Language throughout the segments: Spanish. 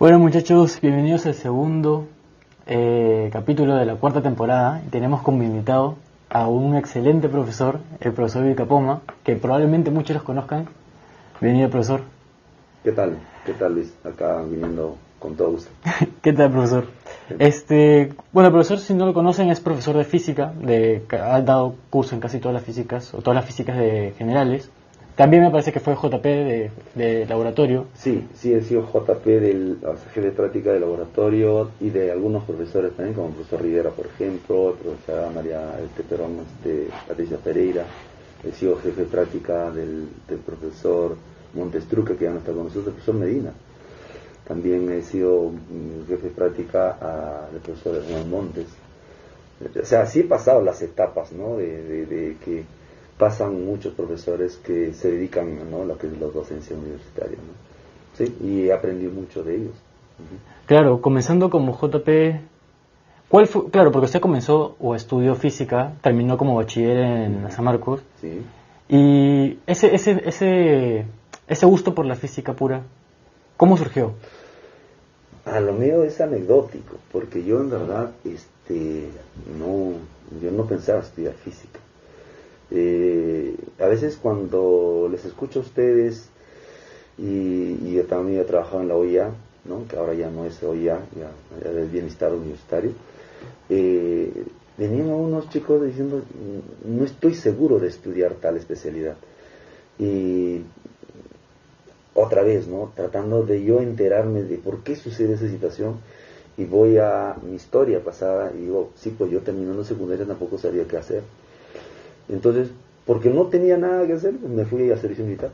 Bueno muchachos, bienvenidos al segundo capítulo de la cuarta temporada. Tenemos como invitado a un excelente profesor, el profesor Vilcapoma, que probablemente muchos los conozcan. Bienvenido, profesor. ¿Qué tal? ¿Qué tal, Luis? Acá viniendo con todo gusto. ¿Qué tal, profesor? Bueno, el profesor, si no lo conocen, es profesor de física, ha dado curso en casi todas las físicas, o todas las físicas generales. También me parece que fue JP de laboratorio. Sí, he sido JP jefe de práctica de laboratorio y de algunos profesores también, como el profesor Rivera, por ejemplo, el profesor María Perón, Patricia Pereira. He sido jefe de práctica del profesor Montestruca, que ya no está con nosotros, el profesor Medina. También he sido jefe de práctica del profesor Juan Montes. O sea, sí he pasado las etapas, ¿no? de que pasan muchos profesores que se dedican, ¿no?, a lo que es la docencia universitaria, ¿no? Sí, y he aprendido mucho de ellos. Claro, comenzando como JP, ¿cuál fue? Claro, porque usted comenzó o estudió física, terminó como bachiller en San Marcos. Sí. Y ese gusto por la física pura, ¿cómo surgió? A lo mío es anecdótico, porque yo en verdad, yo no pensaba estudiar física. A veces cuando les escucho a ustedes y yo también he trabajado en la OIA, ¿no?, que ahora ya no es OIA, ya es Bienestar Universitario, venían unos chicos diciendo, no estoy seguro de estudiar tal especialidad. Y otra vez, ¿no?, tratando de yo enterarme de por qué sucede esa situación, y voy a mi historia pasada y digo, sí, pues yo terminando secundaria tampoco sabía qué hacer. Entonces, porque no tenía nada que hacer, me fui a servicio militar.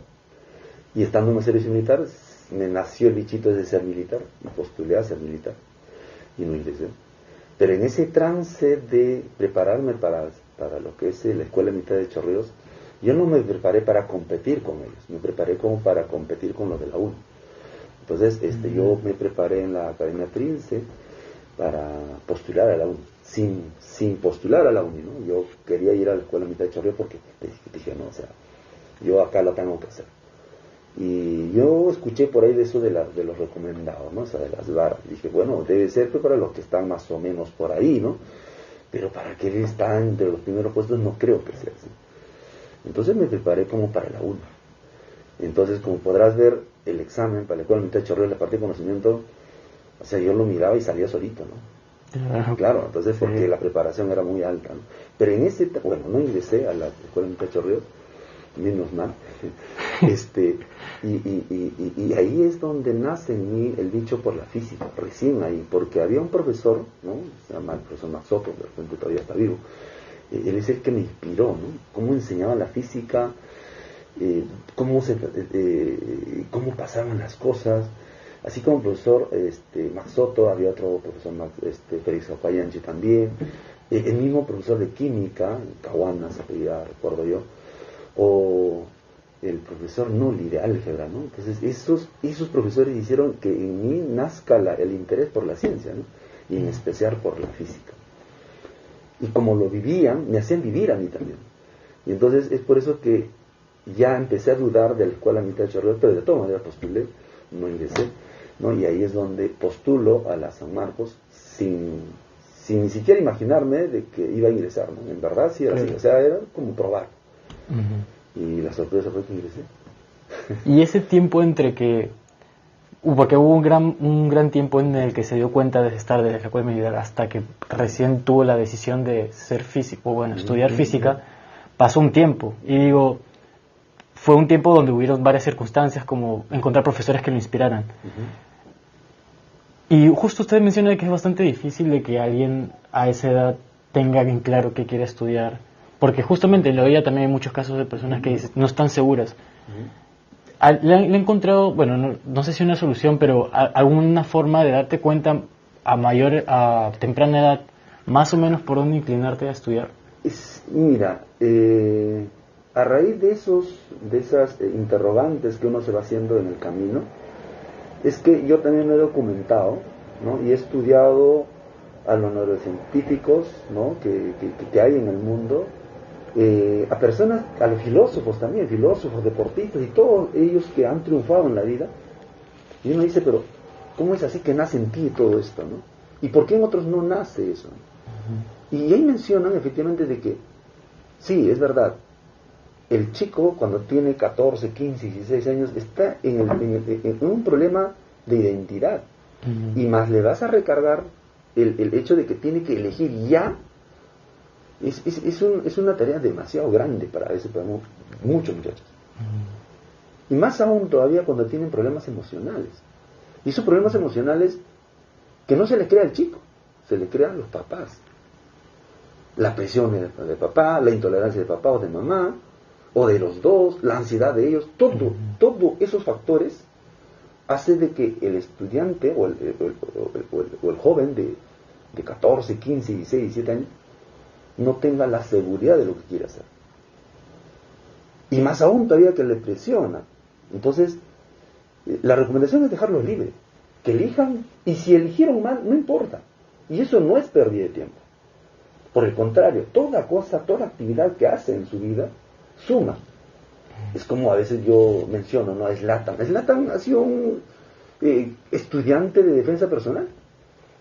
Y estando en el servicio militar, me nació el bichito de ser militar, y postulé a ser militar, y no ingresé. Pero en ese trance de prepararme para lo que es la Escuela Militar de Chorrillos, yo no me preparé para competir con ellos, me preparé como para competir con los de la UNI. Entonces, yo me preparé en la Academia Prince para postular a la UNI, sin postular a la UNI, ¿no? Yo quería ir a la Escuela Militar de Chorrillos porque dije, no, o sea, yo acá la tengo que hacer. Y yo escuché por ahí de eso de los recomendados, ¿no? O sea, de las varas. Dije, bueno, debe ser pues para los que están más o menos por ahí, ¿no? Pero para que están entre los primeros puestos no creo que sea así. Entonces me preparé como para la UNI. Entonces, como podrás ver, el examen para la Escuela Militar de Chorrillos, la parte de conocimiento, o sea, yo lo miraba y salía solito, ¿no? Claro, entonces porque la preparación era muy alta, ¿no? Pero bueno, no ingresé a la Escuela Militar de Chorrillos, menos mal. Y ahí es donde nace en mí el bicho por la física, recién ahí, porque había un profesor, ¿no?, se llama el profesor Maxoto, de repente todavía está vivo. Él es el que me inspiró, ¿no?, cómo enseñaba la física, cómo pasaban las cosas. Así como el profesor Maxoto, había otro profesor, Félix Opayanchi también, el mismo profesor de química, Caguana, se apellida, recuerdo yo, o el profesor Noli de álgebra, ¿no? Entonces esos profesores hicieron que en mí nazca el interés por la ciencia, ¿no?, y en especial por la física. Y como lo vivían, me hacían vivir a mí también. Y entonces es por eso que ya empecé a dudar de la Escuela Militar de Chorrillos, pero de todas maneras postulé, no ingresé, ¿no? Y ahí es donde postulo a la San Marcos sin ni siquiera imaginarme de que iba a ingresar, ¿no? En verdad sí era así, o sea, era como probar. Y la sorpresa fue que ingresé. Y ese tiempo entre que, porque hubo un gran tiempo en el que se dio cuenta de estar de la Escuela Militar hasta que recién tuvo la decisión de ser físico, bueno, estudiar física, pasó un tiempo. Y digo, fue un tiempo donde hubieron varias circunstancias, como encontrar profesores que lo inspiraran. Y justo usted menciona que es bastante difícil de que alguien a esa edad tenga bien claro qué quiere estudiar, porque justamente en la vida también hay muchos casos de personas que no están seguras. Le he encontrado, bueno, no sé si una solución, pero alguna forma de darte cuenta a temprana edad, más o menos por dónde inclinarte a estudiar. Mira, a raíz de esas interrogantes que uno se va haciendo en el camino, es que yo también me he documentado, ¿no?, y he estudiado a los neurocientíficos, ¿no?, que hay en el mundo, a personas, a los filósofos también, filósofos, deportistas y todos ellos que han triunfado en la vida. Y uno dice, pero ¿Cómo es así que nace en ti todo esto, ¿no? ¿Y por qué en otros no nace eso? Y ahí mencionan efectivamente de que, sí, es verdad, el chico cuando tiene 14, 15, 16 años está en un problema de identidad. Y más le vas a recargar el hecho de que tiene que elegir ya. Es una tarea demasiado grande para muchos muchachos. Y más aún todavía cuando tienen problemas emocionales. Y esos problemas emocionales que no se les crea al chico, se les crea a los papás. La presión de papá, la intolerancia de papá o de mamá, o de los dos, la ansiedad de ellos, todos esos factores hace de que el estudiante o el joven de 14, 15, 16, 17 años no tenga la seguridad de lo que quiere hacer. Y más aún todavía que le presiona. Entonces, la recomendación es dejarlos libres, que elijan, y si eligieron mal, no importa. Y eso no es pérdida de tiempo. Por el contrario, toda cosa, toda actividad que hace en su vida, suma. Es como a veces yo menciono, ¿no? Zlatan. Zlatan ha sido un estudiante de defensa personal.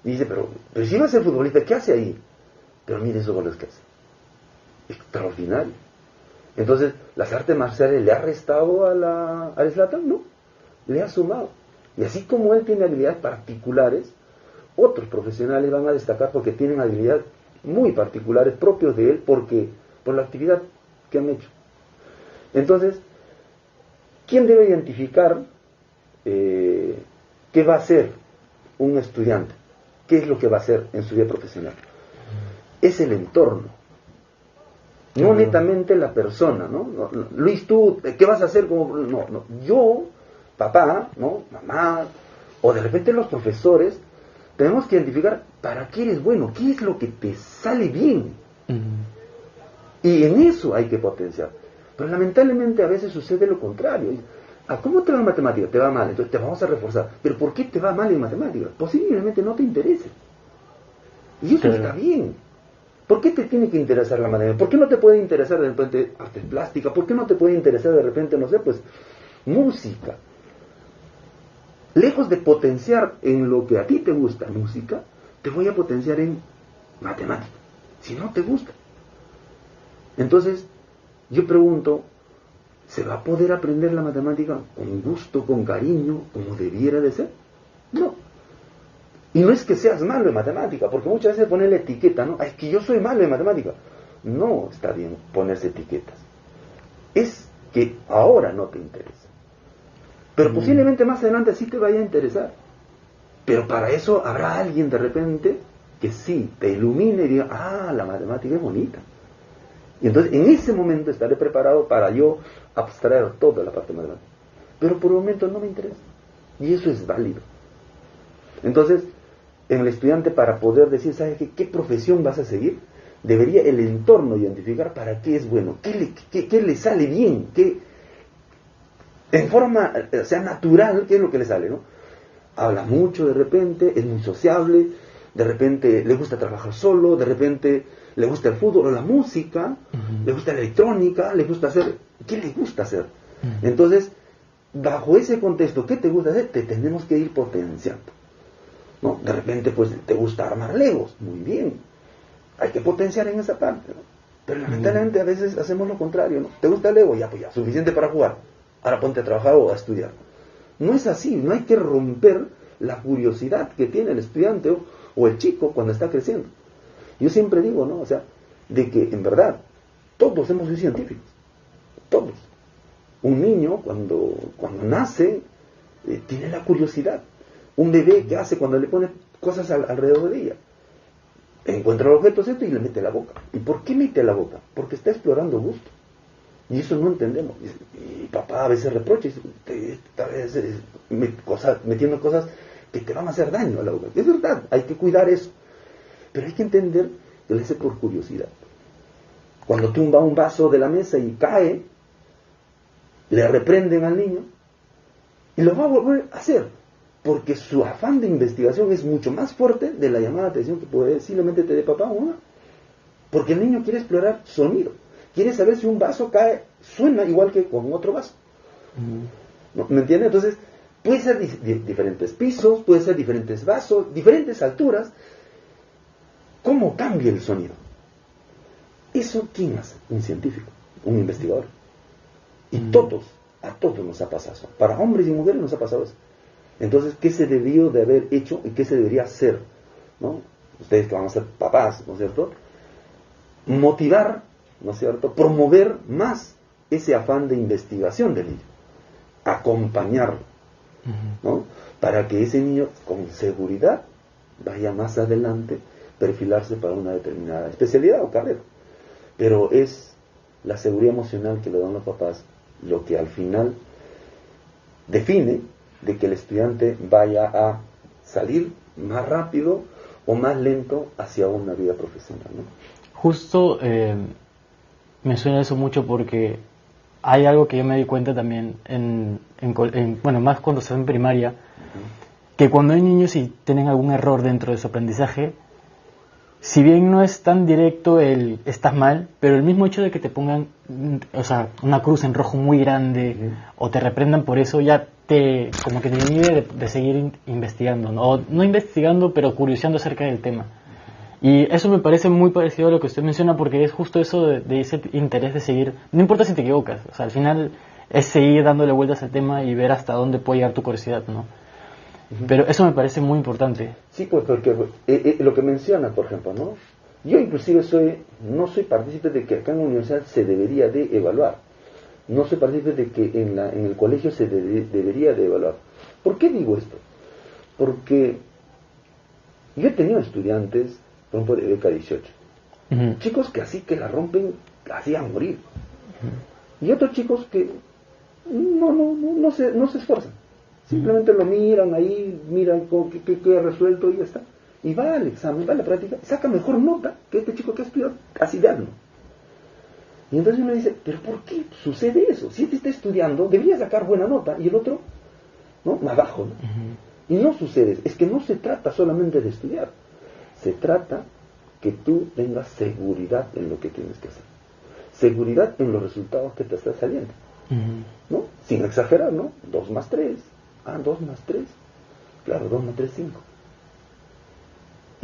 Y dice, pero si va a ser futbolista, ¿qué hace ahí? Pero mire esos goles que hace. Extraordinario. Entonces, ¿las artes marciales le ha restado a Zlatan? No. Le ha sumado. Y así como él tiene habilidades particulares, otros profesionales van a destacar porque tienen habilidades muy particulares propios de él por la actividad que han hecho. Entonces, ¿quién debe identificar qué va a hacer un estudiante? ¿Qué es lo que va a hacer en su vida profesional? Es el entorno, no netamente la persona, ¿no? Luis, tú, ¿qué vas a hacer? No, yo, papá, ¿no? Mamá, o de repente los profesores, tenemos que identificar para qué eres bueno, qué es lo que te sale bien. Y en eso hay que potenciar. Pero lamentablemente a veces sucede lo contrario. ¿Cómo te va en matemáticas? Te va mal, entonces te vamos a reforzar. ¿Pero por qué te va mal en matemáticas? Posiblemente no te interese. Y eso está bien. ¿Por qué te tiene que interesar la matemática? ¿Por qué no te puede interesar de repente artes plásticas? ¿Por qué no te puede interesar de repente, no sé, pues, música? Lejos de potenciar en lo que a ti te gusta, música, te voy a potenciar en matemática, si no te gusta. Entonces, yo pregunto, ¿se va a poder aprender la matemática con gusto, con cariño, como debiera de ser? No. Y no es que seas malo en matemática, porque muchas veces ponen la etiqueta, ¿no? Es que yo soy malo en matemática. No está bien ponerse etiquetas. Es que ahora no te interesa. Pero posiblemente más adelante sí te vaya a interesar. Pero para eso habrá alguien de repente que sí te ilumine y diga, la matemática es bonita. Y entonces en ese momento estaré preparado para yo abstraer toda la parte matemática. Pero por el momento no me interesa. Y eso es válido. Entonces, en el estudiante, para poder decir, ¿sabes qué profesión vas a seguir? Debería el entorno identificar para qué es bueno, qué le sale bien, en forma, natural, qué es lo que le sale, ¿no? Habla mucho de repente, es muy sociable, de repente le gusta trabajar solo, de repente le gusta el fútbol o la música, le gusta la electrónica, le gusta hacer, ¿qué le gusta hacer? Entonces, bajo ese contexto, ¿qué te gusta hacer? Te tenemos que ir potenciando. ¿No? De repente, pues, te gusta armar legos, muy bien, hay que potenciar en esa parte, ¿no? Pero lamentablemente a veces hacemos lo contrario, ¿no? ¿Te gusta el Lego? Ya, pues ya, suficiente para jugar, ahora ponte a trabajar o a estudiar. No es así, no hay que romper la curiosidad que tiene el estudiante o el chico cuando está creciendo. Yo siempre digo, ¿no? O sea, de que en verdad todos hemos sido científicos, todos. Un niño cuando nace tiene la curiosidad. Un bebé, ¿qué hace cuando le pone cosas alrededor de ella? Encuentra el objeto y le mete la boca. ¿Y por qué mete la boca? Porque está explorando gusto. Y eso no entendemos. Y papá a veces reprocha, metiendo cosas que te van a hacer daño a la boca. Es verdad, hay que cuidar eso. Pero hay que entender que lo hace por curiosidad. Cuando tumba un vaso de la mesa y cae, le reprenden al niño y lo va a volver a hacer. Porque su afán de investigación es mucho más fuerte de la llamada de atención que posiblemente te dé papá o mamá. Porque el niño quiere explorar sonido. Quiere saber si un vaso cae, suena igual que con otro vaso. ¿No? ¿Me entiendes? Entonces, Puede ser diferentes pisos, puede ser diferentes vasos, diferentes alturas. ¿Cómo cambia el sonido? ¿Eso quién hace? Un científico, un investigador. Y a todos nos ha pasado eso. Para hombres y mujeres nos ha pasado eso. Entonces, ¿qué se debió de haber hecho y qué se debería hacer? ¿No? Ustedes que van a ser papás, ¿no es cierto? Motivar, ¿no es cierto? Promover más ese afán de investigación del niño. Acompañarlo, ¿no? Para que ese niño con seguridad vaya más adelante, perfilarse para una determinada especialidad o carrera. Pero es la seguridad emocional que le dan los papás lo que al final define de que el estudiante vaya a salir más rápido o más lento hacia una vida profesional, ¿no? Justo me suena eso mucho porque hay algo que yo me di cuenta también bueno, más cuando se en primaria, que cuando hay niños y tienen algún error dentro de su aprendizaje, si bien no es tan directo el estás mal, pero el mismo hecho de que te pongan, o sea, una cruz en rojo muy grande o te reprendan por eso, ya como que te inhibe de seguir investigando, ¿no? O no investigando, pero curioseando acerca del tema. Y eso me parece muy parecido a lo que usted menciona, porque es justo eso de ese interés de seguir, no importa si te equivocas, o sea, al final es seguir dándole vueltas al tema y ver hasta dónde puede llegar tu curiosidad, ¿no? Pero eso me parece muy importante. Sí, pues porque lo que menciona, por ejemplo, ¿no? Yo inclusive no soy partícipe de que acá en la universidad se debería de evaluar. No soy partícipe de que en el colegio se debería de evaluar. ¿Por qué digo esto? Porque yo he tenido estudiantes, por ejemplo, de beca 18. Chicos que así que la rompen así a morir. Y otros chicos que no se esfuerzan. Simplemente lo miran ahí, miran qué ha resuelto y ya está. Y va al examen, va a la práctica, y saca mejor nota que este chico que ha estudiado casi de año. Y entonces uno dice, ¿pero por qué sucede eso? Si este está estudiando, debería sacar buena nota, y el otro, ¿no? Más bajo, ¿no? Y no sucede, es que no se trata solamente de estudiar, se trata que tú tengas seguridad en lo que tienes que hacer. Seguridad en los resultados que te están saliendo, ¿no? Sin exagerar, ¿no? 2 más 3. 2 más 3. Claro, 2 más 3, 5.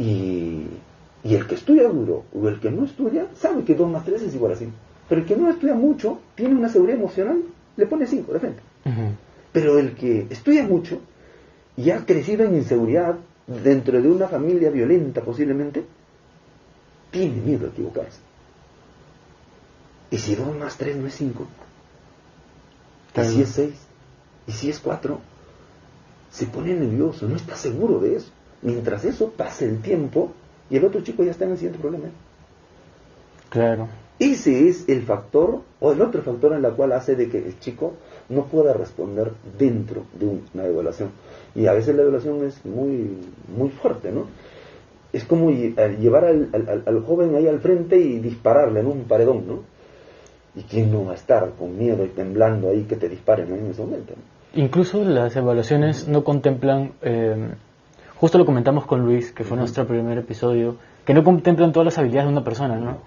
Y el que estudia duro o el que no estudia sabe que 2 más 3 es igual a 5. Pero el que no estudia mucho, tiene una seguridad emocional, le pone 5 de frente. Pero el que estudia mucho y ha crecido en inseguridad dentro de una familia violenta posiblemente, tiene miedo a equivocarse. ¿Y si 2 más 3 no es 5? ¿Y si es 6? ¿Y si es 4? Se pone nervioso, no está seguro de eso. Mientras eso pase el tiempo y el otro chico ya está en el siguiente problema. Claro. Ese es el factor, o el otro factor en el cual hace de que el chico no pueda responder dentro de una evaluación. Y a veces la evaluación es muy, muy fuerte, ¿no? Es como llevar al joven ahí al frente y dispararle en un paredón, ¿no? ¿Y quién no va a estar con miedo y temblando ahí que te disparen, ¿no? En ese momento, ¿no? Incluso las evaluaciones no contemplan, justo lo comentamos con Luis, que fue nuestro primer episodio, que no contemplan todas las habilidades de una persona, ¿no?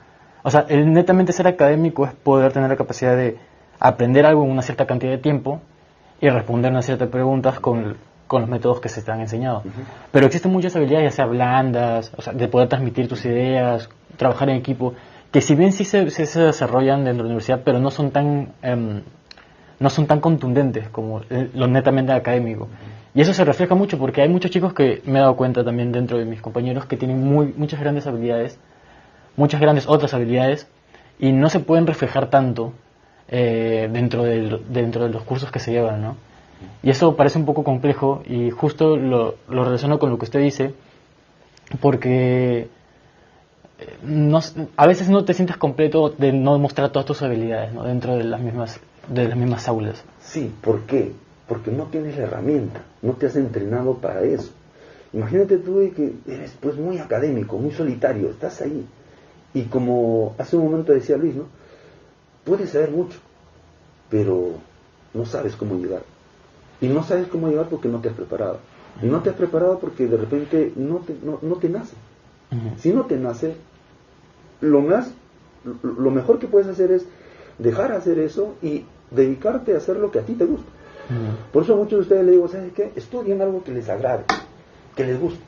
O sea, el netamente ser académico es poder tener la capacidad de aprender algo en una cierta cantidad de tiempo y responder unas ciertas preguntas con los métodos que se te han enseñado. Pero existen muchas habilidades, ya sea blandas, o sea, de poder transmitir tus ideas, trabajar en equipo, que si bien sí se desarrollan dentro de la universidad, pero no son tan contundentes como lo netamente académico. Y eso se refleja mucho porque hay muchos chicos que me he dado cuenta también dentro de mis compañeros que tienen muchas grandes habilidades, muchas grandes otras habilidades, y no se pueden reflejar tanto dentro de los cursos que se llevan, ¿no? Y eso parece un poco complejo y justo lo relaciono con lo que usted dice, porque a veces no te sientes completo de no demostrar todas tus habilidades, ¿no? Dentro de las mismas aulas. Sí, ¿por qué? Porque no tienes la herramienta, no te has entrenado para eso. Imagínate tú que eres pues muy académico, muy solitario, estás ahí. Y como hace un momento decía Luis, ¿no? Puedes saber mucho, pero no sabes cómo llegar. Y no sabes cómo llegar porque no te has preparado. Y no te has preparado porque de repente no te nace. Si no te nace, lo mejor que puedes hacer es dejar hacer eso y dedicarte a hacer lo que a ti te gusta. Por eso a muchos de ustedes les digo, ¿sabes qué? Estudien algo que les agrade, que les guste.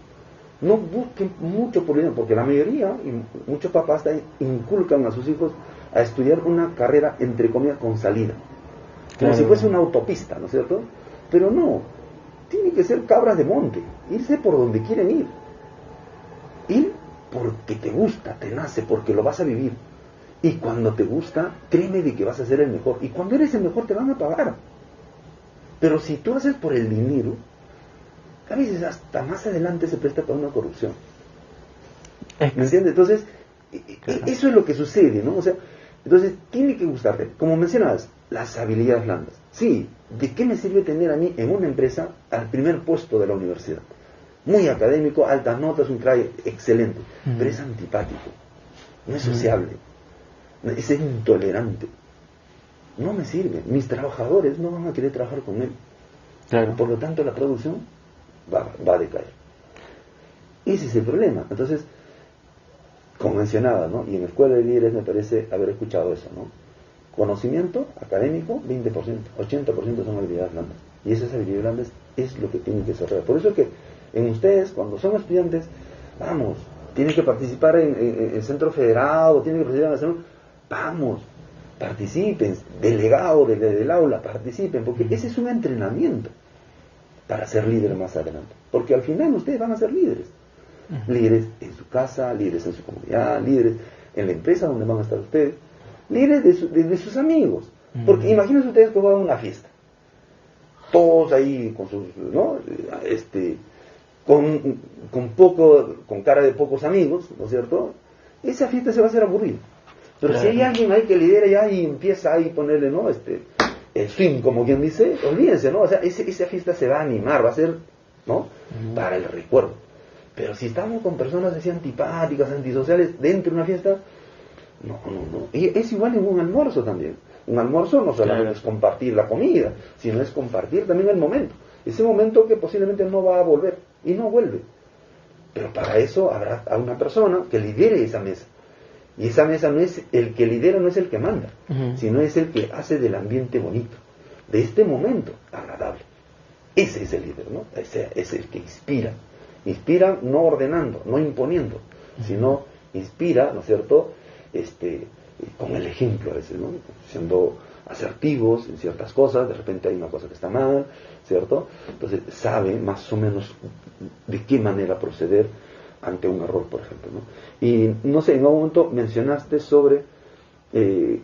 No busquen mucho por dinero, porque la mayoría, y muchos papás inculcan a sus hijos a estudiar una carrera, entre comillas, con salida. Como si fuese una autopista, ¿no es cierto? Pero no, tiene que ser cabras de monte, irse por donde quieren ir. Ir porque te gusta, te nace, porque lo vas a vivir. Y cuando te gusta, créeme de que vas a ser el mejor. Y cuando eres el mejor te van a pagar. Pero si tú haces por el dinero, a veces hasta más adelante se presta para una corrupción. ¿Me entiendes? Entonces, eso es lo que sucede, ¿no? O sea, entonces tiene que gustarte. Como mencionabas, las habilidades blandas. Sí, ¿de qué me sirve tener a mí en una empresa al primer puesto de la universidad? Muy académico, altas notas, un crack excelente, pero es antipático, no es sociable, es intolerante. No me sirve. Mis trabajadores no van a querer trabajar con él. Claro. Por lo tanto, la producción va a decaer. Ese es el problema. Entonces, como mencionaba, ¿no? Y en la escuela de líderes me parece haber escuchado eso, ¿no? Conocimiento académico, 20%, 80% son habilidades blandas. Y esas habilidades blandas es lo que tienen que desarrollar. Por eso que en ustedes, cuando son estudiantes, vamos, tienen que participar en el centro federado, tienen que participar en la salud, vamos, participen, delegado del aula, participen, porque ese es un entrenamiento para ser líder más adelante. Porque al final ustedes van a ser líderes. Líderes en su casa, líderes en su comunidad, líderes en la empresa donde van a estar ustedes, líderes de sus amigos. Porque imagínense ustedes que van a una fiesta, todos ahí con sus, ¿no? Con cara de pocos amigos, ¿no es cierto? Esa fiesta se va a hacer aburrida. Pero claro, si hay alguien ahí que lidera ya y empieza ahí a ponerle, ¿no? El swing, como quien dice, olvídense, ¿no? O sea, esa fiesta se va a animar, va a ser, ¿no? Para el recuerdo. Pero si estamos con personas así antipáticas, antisociales, dentro de una fiesta, no. Y es igual en un almuerzo también. Un almuerzo no solamente es compartir la comida, sino es compartir también el momento. Ese momento que posiblemente no va a volver, y no vuelve. Pero para eso habrá a una persona que lidere esa mesa. Y esa mesa no es el que lidera, no es el que manda, sino es el que hace del ambiente bonito, de este momento agradable. Ese es el líder, ¿no? Ese es el que inspira. Inspira no ordenando, no imponiendo, sino inspira, ¿no es cierto? Con el ejemplo a veces, ¿no? Siendo asertivos en ciertas cosas, de repente hay una cosa que está mal, ¿cierto? Entonces sabe más o menos de qué manera proceder ante un error, por ejemplo, ¿no? Y no sé, en algún momento mencionaste sobre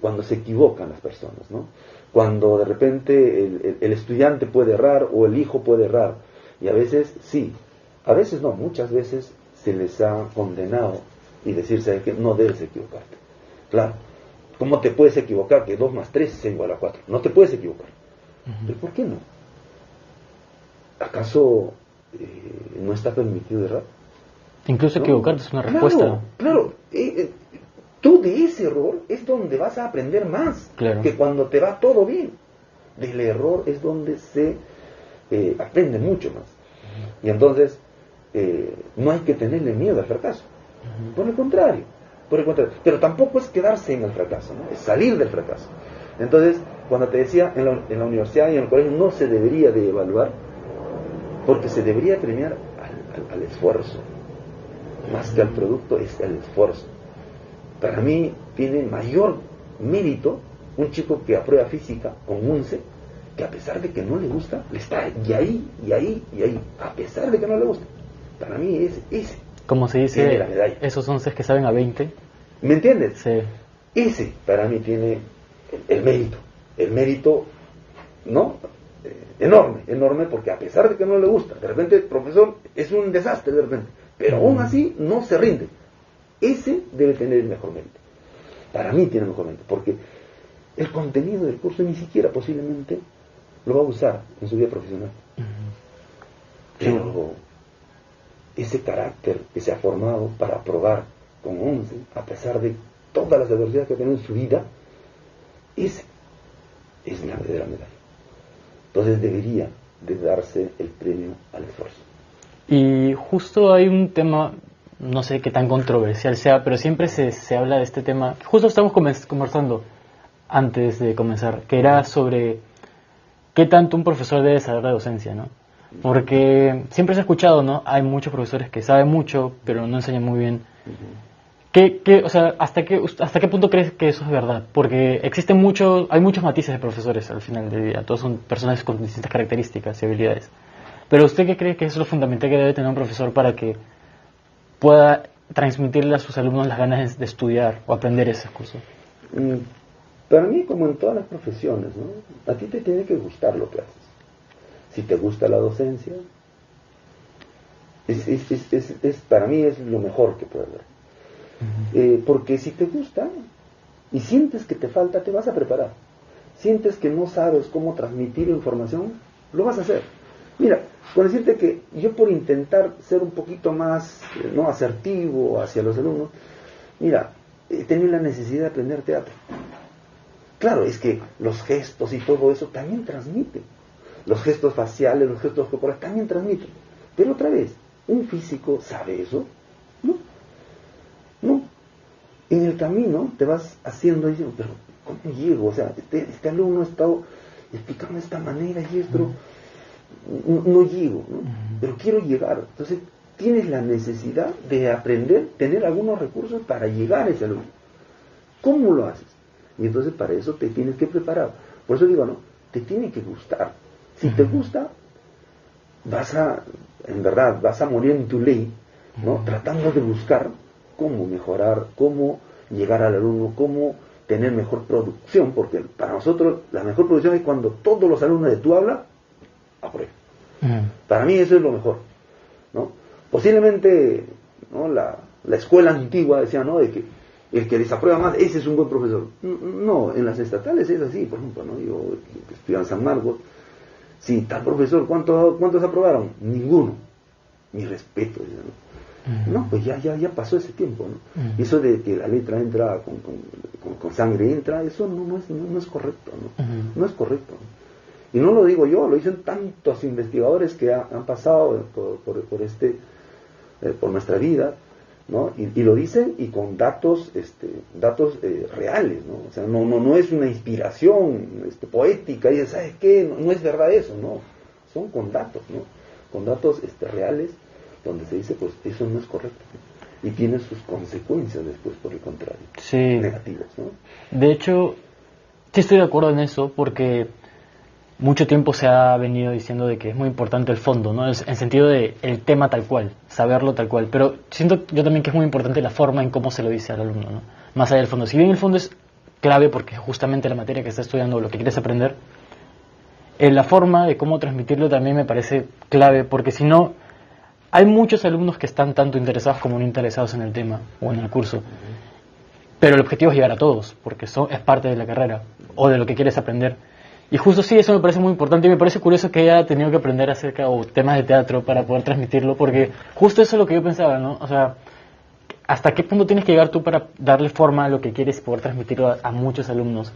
cuando se equivocan las personas, ¿no? Cuando de repente el estudiante puede errar o el hijo puede errar, y a veces sí, a veces no, muchas veces se les ha condenado y decirse que no debes equivocarte. Claro, ¿cómo te puedes equivocar que 2 más 3 es igual a 4? No te puedes equivocar. ¿Pero por qué no? ¿Acaso no está permitido errar? Incluso equivocarte es una respuesta. Claro. Tú de ese error es donde vas a aprender más que cuando te va todo bien. Del error es donde se aprende mucho más. Y entonces no hay que tenerle miedo al fracaso. Por el contrario. Pero tampoco es quedarse en el fracaso, ¿no? Es salir del fracaso. Entonces, cuando te decía, en la universidad y en el colegio no se debería de evaluar, porque se debería premiar al esfuerzo. Más que al producto, es el esfuerzo. Para mí tiene mayor mérito un chico que aprueba física con 11, que a pesar de que no le gusta, le está y ahí, a pesar de que no le gusta. Para mí es ese. Como se dice, esos 11 que saben a 20. ¿Me entiendes? Sí. Ese para mí tiene el mérito, ¿no? Enorme, porque a pesar de que no le gusta, de repente el profesor es un desastre de repente, pero aún así no se rinde. Ese debe tener el mejor mérito. Para mí tiene el mejor mérito, porque el contenido del curso ni siquiera posiblemente lo va a usar en su vida profesional. Pero ese carácter que se ha formado para aprobar con 11, a pesar de todas las adversidades que ha tenido en su vida, ese es la verdadera medalla. Entonces debería de darse el premio al esfuerzo. Y justo hay un tema, no sé qué tan controversial sea, pero siempre se habla de este tema. Justo estamos conversando antes de comenzar, que era sobre ¿qué tanto un profesor debe saber de docencia, ¿no? Porque siempre se ha escuchado, ¿no? Hay muchos profesores que saben mucho, pero no enseñan muy bien. O sea, ¿hasta qué punto crees que eso es verdad? Porque hay muchos matices de profesores al final del día. Todos son personas con distintas características y habilidades. Pero ¿usted qué cree que es lo fundamental que debe tener un profesor para que pueda transmitirle a sus alumnos las ganas de estudiar o aprender ese curso? Para mí, como en todas las profesiones, ¿no? A ti te tiene que gustar lo que haces. Si te gusta la docencia, para mí es lo mejor que puede haber. Porque si te gusta y sientes que te falta, te vas a preparar. Sientes que no sabes cómo transmitir información, lo vas a hacer. Mira, con decirte que yo, por intentar ser un poquito más no asertivo hacia los alumnos, mira, he tenido la necesidad de aprender teatro. Claro, es que los gestos y todo eso también transmiten. Los gestos faciales, los gestos corporales también transmiten. Pero otra vez, ¿un físico sabe eso? No. No. En el camino te vas haciendo y dices, pero ¿cómo llego? O sea, este alumno ha estado explicando de esta manera y esto no llego, ¿no? Pero quiero llegar. Entonces tienes la necesidad de aprender, tener algunos recursos para llegar a ese alumno. ¿Cómo lo haces? Y entonces para eso te tienes que preparar. Por eso digo, no, te tiene que gustar. Si te gusta, en verdad, vas a morir en tu ley, ¿no? Tratando de buscar cómo mejorar, cómo llegar al alumno, cómo tener mejor producción, porque para nosotros la mejor producción es cuando todos los alumnos de tu aula aprueban. Para mí eso es lo mejor, ¿no? Posiblemente, ¿no? La escuela antigua decía, ¿no?, de que el que desaprueba más, ese es un buen profesor. No, en las estatales es así, por ejemplo, ¿no? Yo que estudié en San Marcos, sí, tal profesor, ¿cuántos aprobaron? Ninguno. Mi respeto, ¿no? No, pues ya pasó ese tiempo, ¿no? Y eso de que la letra entra con sangre entra, eso no es correcto, ¿no? No es correcto, ¿no? Y no lo digo yo, lo dicen tantos investigadores que han pasado por nuestra vida, ¿no? Y lo dicen y con datos reales, ¿no? O sea, no es una inspiración poética y ¿sabes qué? No es verdad eso, no. Son con datos, ¿no? Con datos reales, donde se dice, pues eso no es correcto, ¿no? Y tiene sus consecuencias después, por el contrario, sí, negativas, ¿no? De hecho, sí estoy de acuerdo en eso, porque mucho tiempo se ha venido diciendo de que es muy importante el fondo, ¿no? En sentido de el tema tal cual, saberlo tal cual. Pero siento yo también que es muy importante la forma en cómo se lo dice al alumno, ¿no? Más allá del fondo. Si bien el fondo es clave porque es justamente la materia que está estudiando o lo que quieres aprender, la forma de cómo transmitirlo también me parece clave, porque si no, hay muchos alumnos que están tanto interesados como no interesados en el tema o en el curso. Pero el objetivo es llegar a todos, porque es parte de la carrera o de lo que quieres aprender. Y justo sí, eso me parece muy importante y me parece curioso que haya tenido que aprender acerca o temas de teatro para poder transmitirlo, porque justo eso es lo que yo pensaba, ¿no? O sea, ¿hasta qué punto tienes que llegar tú para darle forma a lo que quieres y poder transmitirlo a muchos alumnos?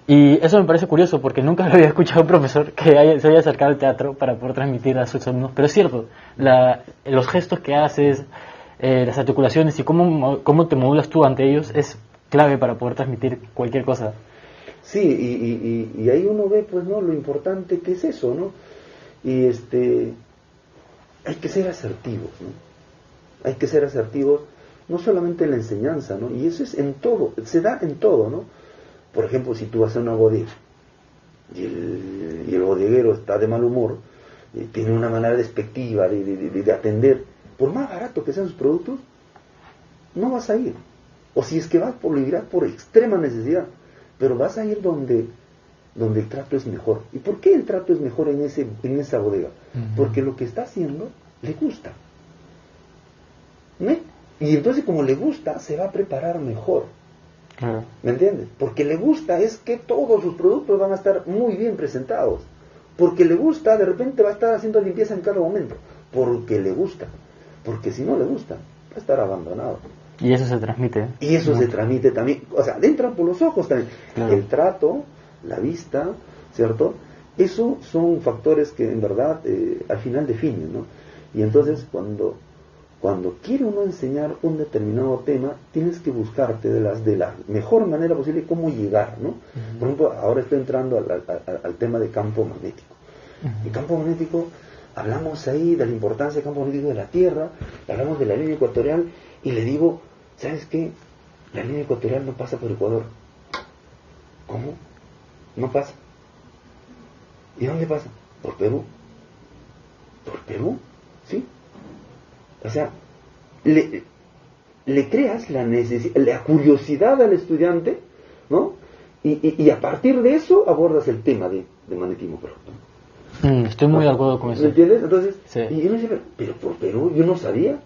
Y eso me parece curioso porque nunca lo había escuchado a un profesor que se haya acercado al teatro para poder transmitir a sus alumnos, pero es cierto, los gestos que haces, las articulaciones y cómo te modulas tú ante ellos es clave para poder transmitir cualquier cosa. Sí, y ahí uno ve, pues, ¿no?, lo importante que es eso, ¿no? Y hay que ser asertivos, ¿no? Hay que ser asertivos, no solamente en la enseñanza, ¿no? Y eso es en todo, se da en todo, ¿no? Por ejemplo, si tú vas a una bodega y el bodeguero está de mal humor, tiene una manera despectiva de atender, por más barato que sean sus productos, no vas a ir. O si es que vas, lo irás por extrema necesidad. Pero vas a ir donde el trato es mejor. ¿Y por qué el trato es mejor en esa bodega? Porque lo que está haciendo le gusta, ¿no? Y entonces, como le gusta, se va a preparar mejor. ¿Me entiendes? Porque le gusta es que todos sus productos van a estar muy bien presentados. Porque le gusta, de repente va a estar haciendo limpieza en cada momento. Porque le gusta. Porque si no le gusta, va a estar abandonado. Y eso se transmite. Y eso se transmite también, o sea, entran por los ojos también. Claro. El trato, la vista, ¿cierto? Eso son factores que en verdad al final definen, ¿no? Y entonces cuando cuando quiere uno enseñar un determinado tema, tienes que buscarte de la mejor manera posible cómo llegar, ¿no? Por ejemplo, ahora estoy entrando al tema de campo magnético. El campo magnético, hablamos ahí de la importancia del campo magnético de la Tierra, hablamos de la línea ecuatorial, y le digo, ¿sabes qué? La línea ecuatorial no pasa por Ecuador. ¿Cómo? No pasa. ¿Y dónde pasa? Por Perú. ¿Por Perú? Sí. O sea, le creas la curiosidad al estudiante, ¿no? Y a partir de eso abordas el tema de magnetismo, por ejemplo. Estoy muy de acuerdo con eso. ¿Me entiendes? Entonces, sí. Y yo me decía, pero por Perú yo no sabía.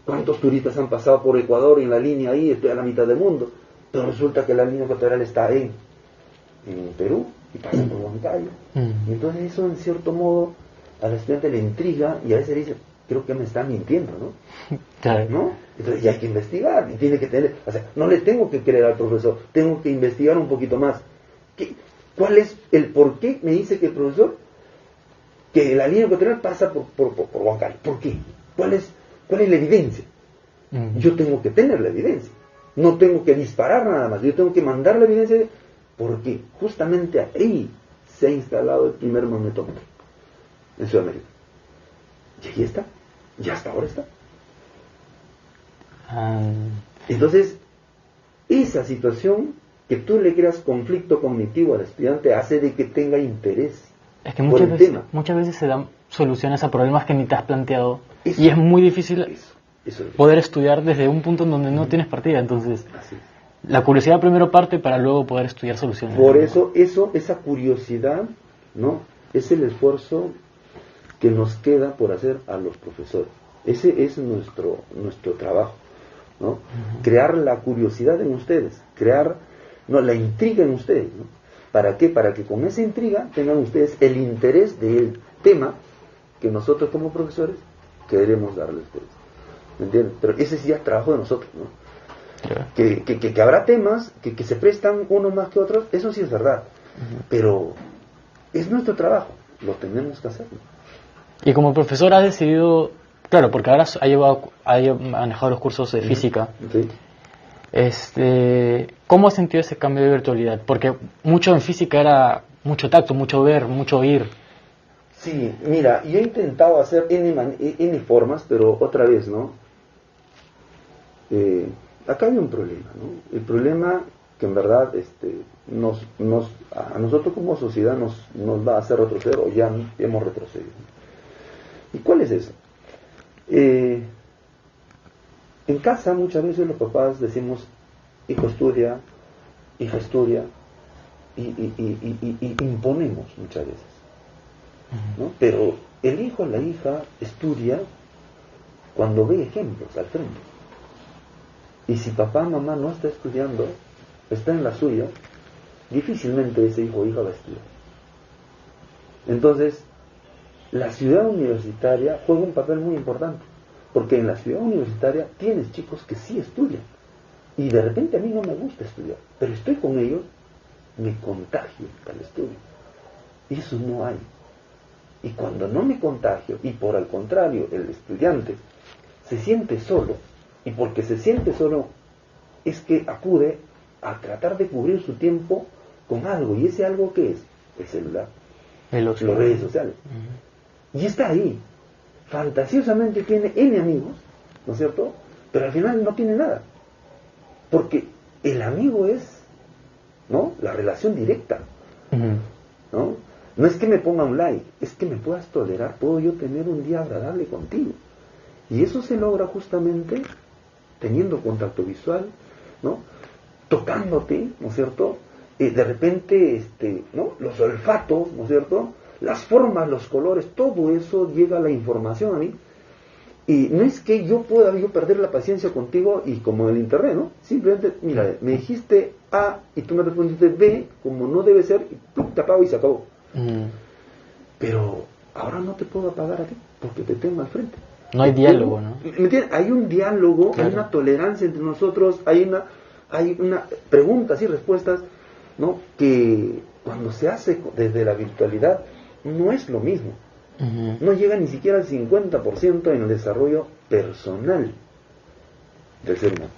¿Cuántos turistas han pasado por Ecuador en la línea ahí? Estoy a la mitad del mundo. Pero resulta que la línea ecuatorial está en Perú y pasa por Huancayo. Y entonces eso, en cierto modo, al estudiante le intriga y a veces le dice, creo que me está mintiendo, ¿no? Claro. ¿No? Entonces ya hay que investigar y tiene que tener, o sea, no le tengo que creer al profesor, tengo que investigar un poquito más. ¿Cuál es el por qué me dice que el profesor que la línea ecuatorial pasa por Huancayo? ¿Por qué? ¿Cuál es la evidencia? Yo tengo que tener la evidencia. No tengo que disparar nada más. Yo tengo que mandar la evidencia porque justamente ahí se ha instalado el primer magnetómetro en Sudamérica. Y ahí está. Ya hasta ahora está. Entonces, esa situación que tú le creas conflicto cognitivo al estudiante hace de que tenga interés. Es que muchas veces se dan soluciones a problemas que ni te has planteado. Y es muy difícil poder estudiar desde un punto en donde no tienes partida. Entonces, la curiosidad primero parte para luego poder estudiar soluciones. Por eso, esa curiosidad, ¿no? Es el esfuerzo que nos queda por hacer a los profesores. Ese es nuestro trabajo, ¿no? Crear la curiosidad en ustedes, crear la intriga en ustedes, ¿no? ¿Para qué? Para que con esa intriga tengan ustedes el interés del tema que nosotros como profesores queremos darles a ustedes. ¿Me entienden? Pero ese sí es trabajo de nosotros, ¿no? Que habrá temas que se prestan unos más que otros, eso sí es verdad. Pero es nuestro trabajo, lo tenemos que hacer, ¿no? Y como profesor ha decidido, claro, porque ahora ha manejado los cursos de física. ¿Cómo has sentido ese cambio de virtualidad? Porque mucho en física era mucho tacto, mucho ver, mucho oír. Sí, mira, yo he intentado hacer N formas, pero otra vez, ¿no? Acá hay un problema, ¿no? El problema que en verdad a nosotros como sociedad nos va a hacer retroceder, o ya hemos retrocedido. ¿Y cuál es eso? En casa muchas veces los papás decimos, hijo estudia, hija estudia, y imponemos muchas veces, ¿no? Pero el hijo o la hija estudia cuando ve ejemplos al frente. Y si papá o mamá no está estudiando, está en la suya, difícilmente ese hijo o hija va a estudiar. Entonces, la ciudad universitaria juega un papel muy importante, porque en la ciudad universitaria tienes chicos que sí estudian, y de repente a mí no me gusta estudiar, pero estoy con ellos, me contagio al estudio, y eso no hay. Y cuando no me contagio, y por el contrario, el estudiante se siente solo, y porque se siente solo, es que acude a tratar de cubrir su tiempo con algo, y ese algo ¿qué es? El celular, las redes sociales. Y está ahí, fantasiosamente tiene N amigos, ¿no es cierto? Pero al final no tiene nada, porque el amigo es, ¿no?, la relación directa, ¿no? No es que me ponga un like, es que me puedas tolerar, puedo yo tener un día agradable contigo. Y eso se logra justamente teniendo contacto visual, ¿no?, tocándote, ¿no es cierto? De repente, ¿no?, los olfatos, ¿no es cierto?, las formas, los colores, todo eso llega a la información a mí. Y no es que yo pueda perder la paciencia contigo y como en el internet, ¿no? Simplemente, mira, me dijiste A y tú me respondiste B, como no debe ser, y te apago y se acabó. Pero ahora no te puedo apagar a ti, porque te tengo al frente. No hay diálogo, ¿no? ¿Me entiendes? Hay un diálogo, claro. Hay una tolerancia entre nosotros, hay una preguntas y respuestas, ¿no?, que cuando se hace desde la virtualidad no es lo mismo. No llega ni siquiera al 50% en el desarrollo personal del ser humano.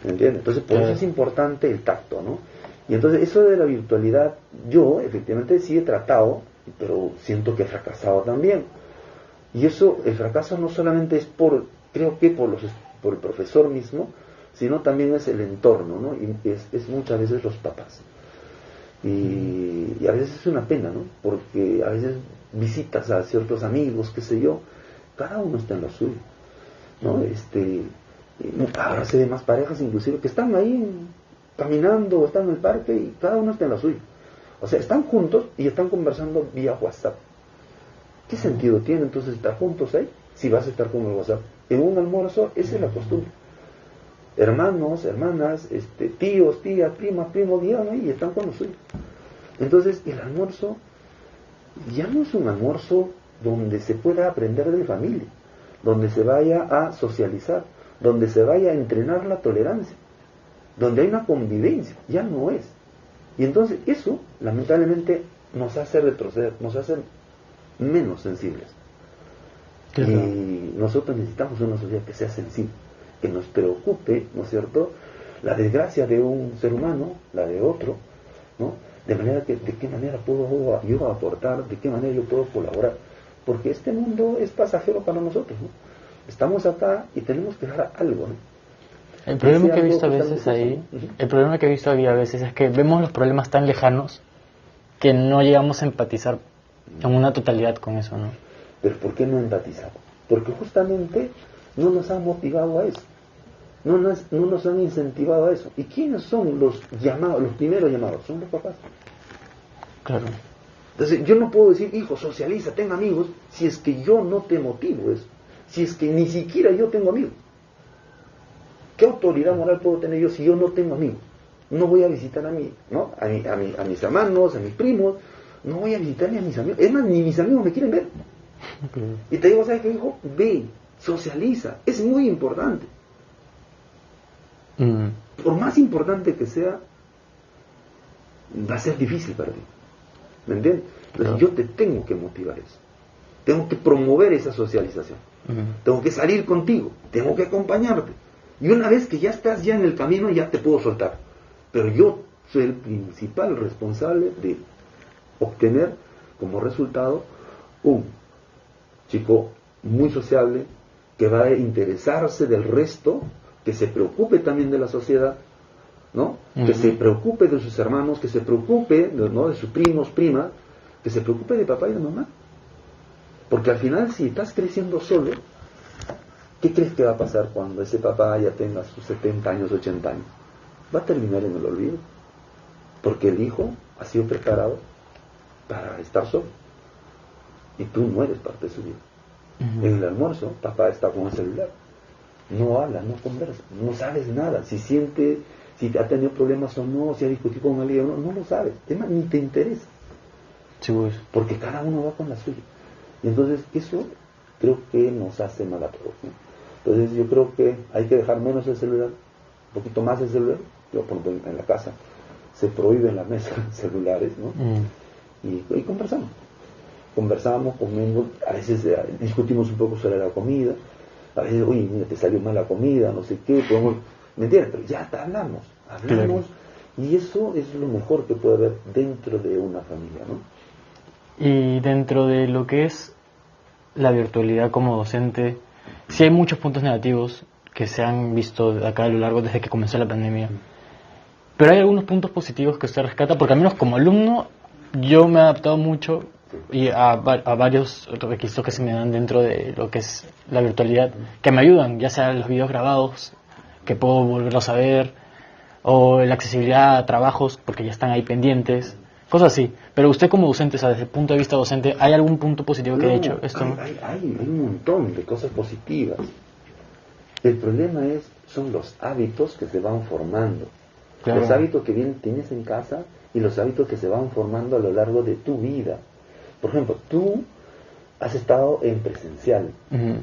¿Me entiendes? Entonces, por eso es importante el tacto, ¿no? Y entonces, eso de la virtualidad, yo efectivamente sí he tratado, pero siento que he fracasado también. Y eso, el fracaso no solamente es creo que por el profesor mismo, sino también es el entorno, ¿no? Y es muchas veces los papás. Y a veces es una pena, ¿no? Porque a veces visitas a ciertos amigos, qué sé yo, cada uno está en lo suyo, ¿no? Ahora se ven más parejas inclusive que están ahí caminando o están en el parque y cada uno está en lo suyo. O sea, están juntos y están conversando vía WhatsApp. ¿Qué sentido tiene entonces estar juntos ahí si vas a estar con el WhatsApp? En un almuerzo, esa es la costumbre. Hermanos, hermanas, tíos, tías, primas, primos, y están con lo suyo. Entonces, el almuerzo ya no es un almuerzo donde se pueda aprender de familia, donde se vaya a socializar, donde se vaya a entrenar la tolerancia, donde hay una convivencia, ya no es. Y entonces eso, lamentablemente, nos hace retroceder, nos hace menos sensibles. Y nosotros necesitamos una sociedad que sea sensible, que nos preocupe, ¿no es cierto?, la desgracia de un ser humano, la de otro, ¿no? De manera que, ¿de qué manera puedo yo aportar? ¿De qué manera yo puedo colaborar? Porque este mundo es pasajero para nosotros, ¿no? Estamos acá y tenemos que dejar algo, ¿no? El problema que he visto a veces ahí, el problema que he visto a veces es que vemos los problemas tan lejanos que no llegamos a empatizar en una totalidad con eso, ¿no? Pero ¿por qué no empatizamos? Porque justamente no nos han motivado a eso, no nos han incentivado a eso. ¿Y quiénes son los llamados, los primeros llamados? Son los papás. Claro. Entonces yo no puedo decir, hijo, socializa, ten amigos, si es que yo no te motivo eso, si es que ni siquiera yo tengo amigos. ¿Qué autoridad moral puedo tener yo si yo no tengo amigos? No voy a visitar a mis hermanos, a mis primos, no voy a visitar ni a mis amigos. Es más, ni mis amigos me quieren ver. Okay. Y te digo, ¿sabes qué, hijo? Ve, socializa, es muy importante. Por más importante que sea, va a ser difícil para ti. ¿Me entiendes? Entonces yo te tengo que motivar eso. Tengo que promover esa socialización. Tengo que salir contigo, tengo que acompañarte. Y una vez que ya estás ya en el camino, ya te puedo soltar. Pero yo soy el principal responsable de obtener como resultado un chico muy sociable, que va a interesarse del resto, que se preocupe también de la sociedad, ¿no? Que se preocupe de sus hermanos, que se preocupe, ¿no?, de sus primos, primas, que se preocupe de papá y de mamá. Porque al final, si estás creciendo solo, ¿qué crees que va a pasar cuando ese papá ya tenga sus 70 años, 80 años? Va a terminar en el olvido. Porque el hijo ha sido preparado para estar solo. Y tú no eres parte de su vida. En el almuerzo, papá está con el celular. No habla, no conversa, no sabes nada. Si siente, si ha tenido problemas o no, si ha discutido con alguien o no, no lo sabes. Es más, ni te interesa. Sí, pues. Porque cada uno va con la suya. Y entonces eso creo que nos hace mal a todos, ¿no? Entonces yo creo que hay que dejar menos el celular, un poquito más el celular. Yo, por ejemplo, en la casa se prohíben las mesas celulares, ¿no? Y conversamos, comemos, a veces discutimos un poco sobre la comida, a veces, oye, mira, te salió mal la comida, no sé qué, podemos, ¿me entiendes? Pero ya hablamos, claro. Y eso es lo mejor que puede haber dentro de una familia, ¿no? Y dentro de lo que es la virtualidad como docente, sí hay muchos puntos negativos que se han visto acá a lo largo desde que comenzó la pandemia, pero hay algunos puntos positivos que usted rescata, porque al menos como alumno yo me he adaptado mucho y a varios requisitos que se me dan dentro de lo que es la virtualidad, que me ayudan, ya sea los videos grabados, que puedo volverlos a ver, o la accesibilidad a trabajos, porque ya están ahí pendientes, cosas así. Pero usted como docente, o sea, desde el punto de vista docente, ¿hay algún punto positivo que haya hecho esto? Hay un montón de cosas positivas. El problema son los hábitos que se van formando. Claro. Los hábitos que tienes en casa y los hábitos que se van formando a lo largo de tu vida. Por ejemplo, tú has estado en presencial.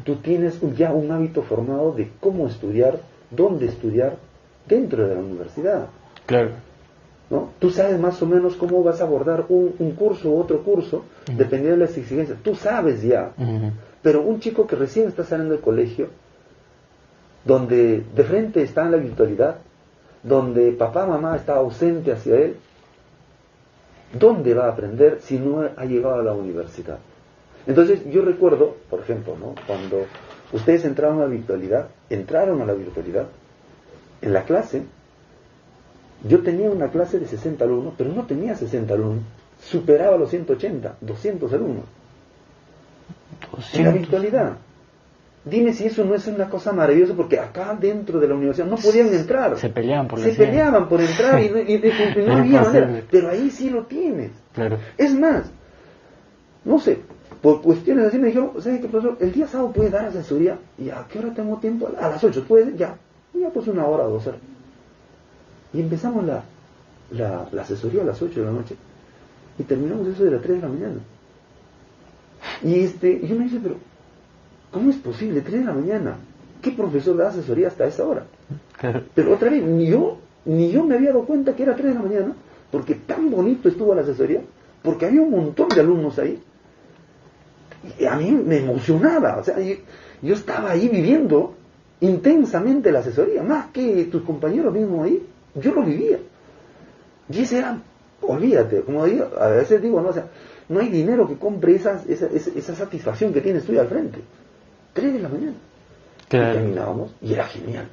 Tú tienes ya un hábito formado de cómo estudiar, dónde estudiar dentro de la universidad. Claro. ¿No? Tú sabes más o menos cómo vas a abordar un curso u otro curso, dependiendo de las exigencias. Tú sabes ya. Pero un chico que recién está saliendo del colegio, donde de frente está en la virtualidad, donde papá, mamá está ausente hacia él, ¿dónde va a aprender si no ha llegado a la universidad? Entonces yo recuerdo, por ejemplo, ¿no?, cuando ustedes entraron a la virtualidad, en la clase, yo tenía una clase de 60 alumnos, pero no tenía 60 alumnos, superaba los 180, 200 alumnos. 200. En la virtualidad. Dime si eso no es una cosa maravillosa, porque acá dentro de la universidad no podían entrar. Se peleaban por entrar y no había manera. Pero ahí sí lo tienes. Claro. Es más, no sé, por cuestiones así me dijeron, ¿sabes qué, profesor? El día sábado puede dar asesoría. ¿Y a qué hora tengo tiempo? A las 8, ¿puede? Ya pues 1 hora o 2 horas. Y empezamos la asesoría a las 8 de la noche. Y terminamos eso de las 3 de la mañana. Y yo me dice, pero ¿cómo es posible? 3 de la mañana. ¿Qué profesor da asesoría hasta esa hora? Claro. Pero otra vez, ni yo me había dado cuenta que era 3 de la mañana, porque tan bonito estuvo la asesoría, porque había un montón de alumnos ahí. Y a mí me emocionaba. O sea, yo estaba ahí viviendo intensamente la asesoría, más que tus compañeros mismos ahí. Yo lo vivía. Y ese era, olvídate, como digo, a veces digo, no, o sea, no hay dinero que compre esa satisfacción que tienes tú ahí al frente. 3 de la mañana. Claro. Y terminábamos, y era genial.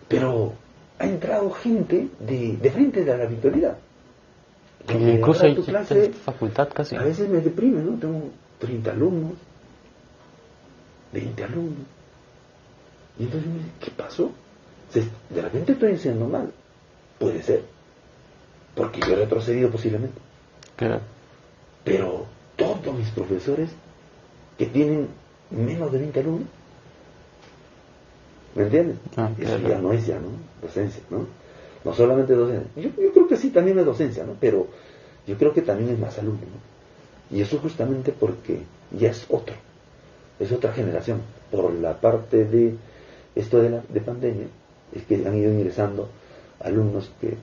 Pero ha entrado gente de frente de la virtualidad. Que incluso hay tu clase, facultad casi. a veces me deprime, ¿no? Tengo 30 alumnos, 20 alumnos. Y entonces me dice, ¿qué pasó? De repente estoy enseñando mal. Puede ser. Porque yo he retrocedido posiblemente. Claro. Pero todos mis profesores que tienen menos de 20 alumnos, ¿me entiendes? Claro. Eso ya no es docencia, ¿no? No solamente docencia. Yo creo que sí, también es docencia, ¿no? Pero yo creo que también es más alumno, ¿no? Y eso justamente porque ya es otra generación. Por la parte de esto de pandemia, es que han ido ingresando alumnos que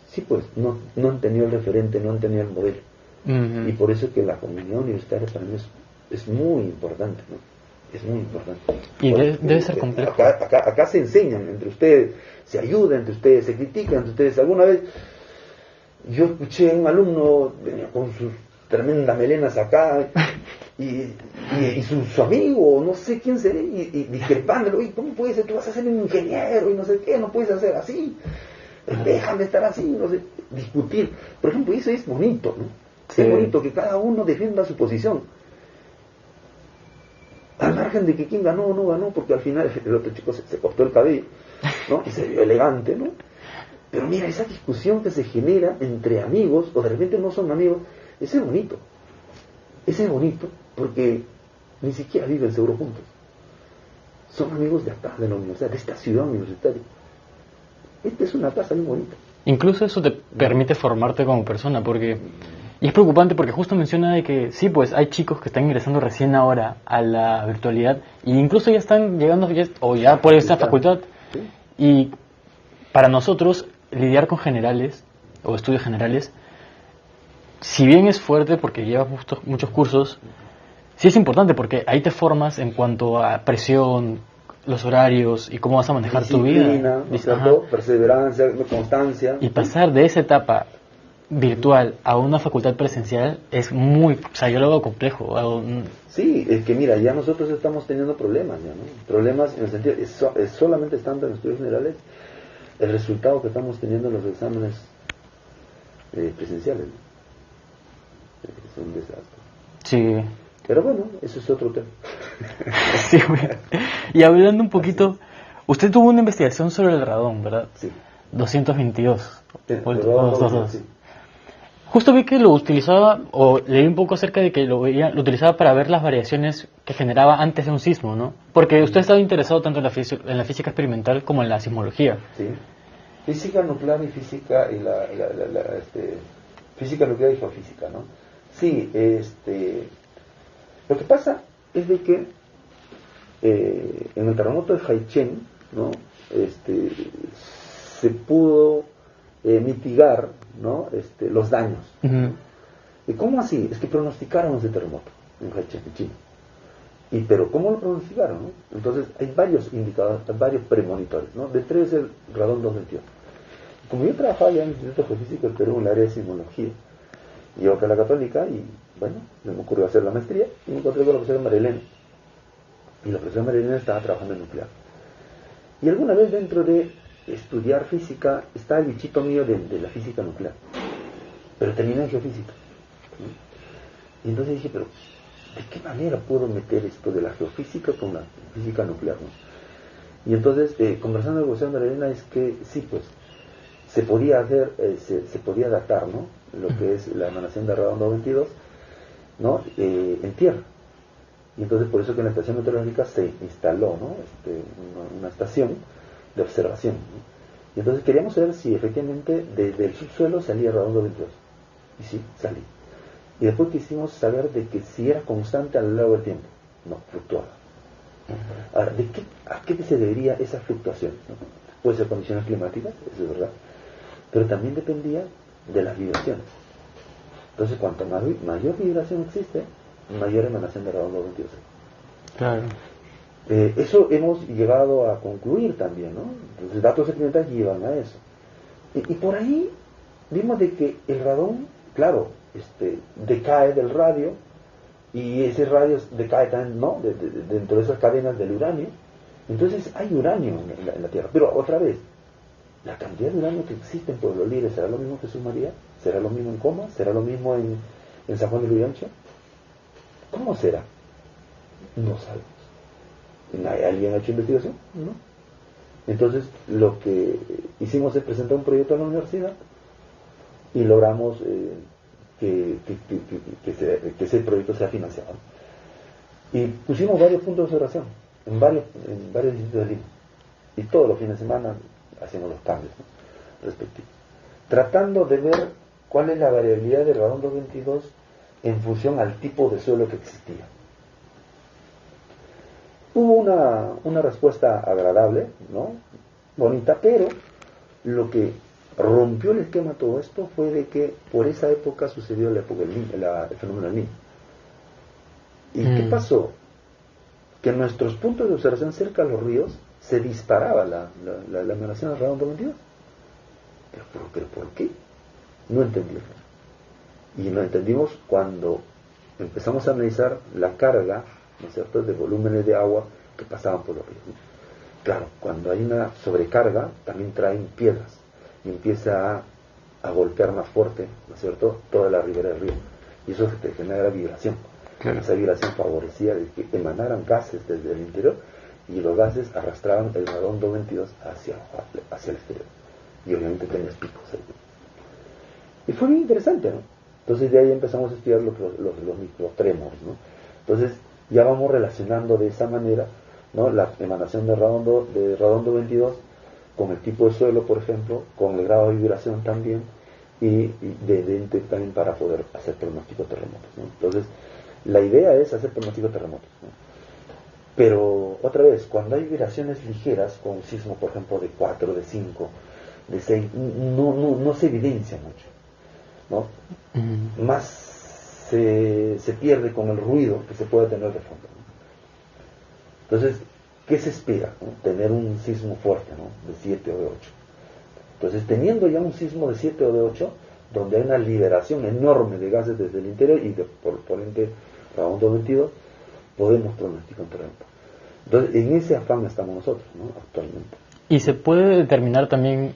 sí, pues, no han tenido el referente, no han tenido el modelo. Uh-huh. Y por eso es que la comunidad universitaria para mí es muy importante, ¿no? Es muy importante. Y debe ser complejo. Acá se enseñan entre ustedes, se ayudan entre ustedes, se critican entre ustedes. Alguna vez yo escuché a un alumno, venía con sus tremendas melenas acá, y su amigo, no sé quién sería, y discrepándolo, oye, ¿cómo puede ser? Tú vas a ser un ingeniero y no sé qué, no puedes hacer así, déjame estar así, no sé, discutir. Por ejemplo, eso es bonito, ¿no? Sí. Es bonito que cada uno defienda su posición, al margen de que quién ganó o no ganó, porque al final el otro chico se cortó el cabello, ¿no? Y se vio elegante, ¿no? Pero mira, esa discusión que se genera entre amigos, o de repente no son amigos, ese es bonito. Ese es bonito porque ni siquiera viven seguro juntos. Son amigos de acá, de la universidad, de esta ciudad universitaria. Esta es una casa muy bonita. Incluso eso te permite formarte como persona, porque... Y es preocupante porque justo menciona de que sí, pues hay chicos que están ingresando recién ahora a la virtualidad e incluso ya están llegando o ya por esta facultad. ¿Sí? Y para nosotros lidiar con generales o estudios generales, si bien es fuerte porque llevas muchos cursos, sí es importante porque ahí te formas en cuanto a presión, los horarios y cómo vas a manejar tu vida. Perseverancia, constancia. Y pasar de esa etapa virtual a una facultad presencial es muy, o sea, yo lo veo complejo. Sí, es que mira, ya nosotros estamos teniendo problemas, ya, ¿no? Problemas en el sentido, es solamente estando en estudios generales, el resultado que estamos teniendo en los exámenes presenciales, ¿no? Es un desastre. Sí. Pero bueno, eso es otro tema. Sí, bueno. Y hablando un poquito, usted tuvo una investigación sobre el radón, ¿verdad? Sí. 222. Sí. Justo vi que lo utilizaba, o leí un poco acerca de que lo utilizaba para ver las variaciones que generaba antes de un sismo, ¿no? Porque usted estaba interesado tanto en la física experimental como en la sismología. Sí. Física nuclear y física física nuclear y geofísica, ¿no? Sí, lo que pasa es de que en el terremoto de Haicheng, ¿no? Se pudo mitigar, ¿no? Los daños. Uh-huh. ¿Y cómo así? Es que pronosticaron ese terremoto en Haicheng, en China. Pero ¿cómo lo pronosticaron? ¿No? Entonces hay varios indicadores, varios premonitores, ¿no? De entre ellos el radón 228. Como yo trabajaba ya en el Instituto de Geofísica del Perú en el área de sismología, yo acá a la Católica y bueno, me ocurrió hacer la maestría y me encontré con la profesora María Elena. Y la profesora María Elena estaba trabajando en nuclear. Y alguna vez dentro de estudiar física estaba el bichito mío de la física nuclear, pero terminé en geofísica, ¿no? Y entonces dije, pero ¿de qué manera puedo meter esto de la geofísica con la física nuclear, ¿no? Y entonces, conversando con la profesora María Elena, es que sí, pues se podía hacer, se podía datar, ¿no?, lo que es la emanación de radón 222, ¿no?, en tierra. Y entonces por eso que en la estación meteorológica se instaló, ¿no?, una estación de observación, ¿no? Y entonces queríamos saber si efectivamente desde el subsuelo salía radón 222. Y sí, salía. Y después quisimos saber de que si era constante a lo largo del tiempo. No, fluctuaba. Ahora, ¿a qué se debería esa fluctuación, ¿no? Puede ser condiciones climáticas, eso es verdad, pero también dependía de las vibraciones. Entonces, cuanto mayor vibración existe, mayor emanación de radón 222. Claro. Eso hemos llegado a concluir también, ¿no? Entonces, datos experimentales llevan a eso. Y por ahí vimos de que el radón, claro, decae del radio, y ese radio decae también, ¿no?, dentro de esas cadenas del uranio. Entonces hay uranio en la Tierra. Pero otra vez, la cantidad de uranio que existe en Pueblo Libre, ¿será lo mismo en Jesús María? ¿Será lo mismo en Coma? ¿Será lo mismo en San Juan de Lurigancho? ¿Cómo será? No sabemos. ¿Alguien ha hecho investigación? No. Entonces, lo que hicimos es presentar un proyecto a la universidad y logramos que ese proyecto sea financiado. Y pusimos varios puntos de observación en varios distritos de Lima. Y todos los fines de semana hacemos los cambios, ¿no?, respectivos, tratando de ver cuál es la variabilidad del radón 222 en función al tipo de suelo que existía. Hubo una respuesta agradable, ¿no?, bonita, pero lo que rompió el esquema todo esto fue de que por esa época sucedió el fenómeno del Niño. ¿Y qué pasó? Que en nuestros puntos de observación cerca de los ríos se disparaba la emanación del radón 222. ¿Pero por qué? No entendimos. Y lo entendimos cuando empezamos a analizar la carga, ¿no es cierto?, de volúmenes de agua que pasaban por los ríos, ¿no? Claro, cuando hay una sobrecarga, también traen piedras y empieza a golpear más fuerte, ¿no es cierto?, toda la ribera del río. Y eso te genera vibración. Claro. Esa vibración favorecía de que emanaran gases desde el interior y los gases arrastraban el radón 222 hacia el exterior. Y obviamente tenías picos ahí. Y fue muy interesante, ¿no? Entonces de ahí empezamos a estudiar los microtrémoros, ¿no? Entonces ya vamos relacionando de esa manera, ¿no?, la emanación de radón 222 con el tipo de suelo, por ejemplo, con el grado de vibración también, y también para poder hacer pronósticos terremotos, ¿no? Entonces, la idea es hacer pronósticos terremotos, ¿no? Pero, otra vez, cuando hay vibraciones ligeras, con un sismo, por ejemplo, de 4, de 5, de 6, no se evidencia mucho, ¿no? Más se pierde con el ruido que se puede tener de fondo, ¿no? Entonces, ¿qué se espera, ¿no? Tener un sismo fuerte, ¿no?, de 7 o de 8. Entonces, teniendo ya un sismo de 7 o de 8, donde hay una liberación enorme de gases desde el interior y por ende radón 222, podemos pronosticar un terremoto. Entonces, en ese afán estamos nosotros, ¿no?, actualmente. ¿Y se puede determinar también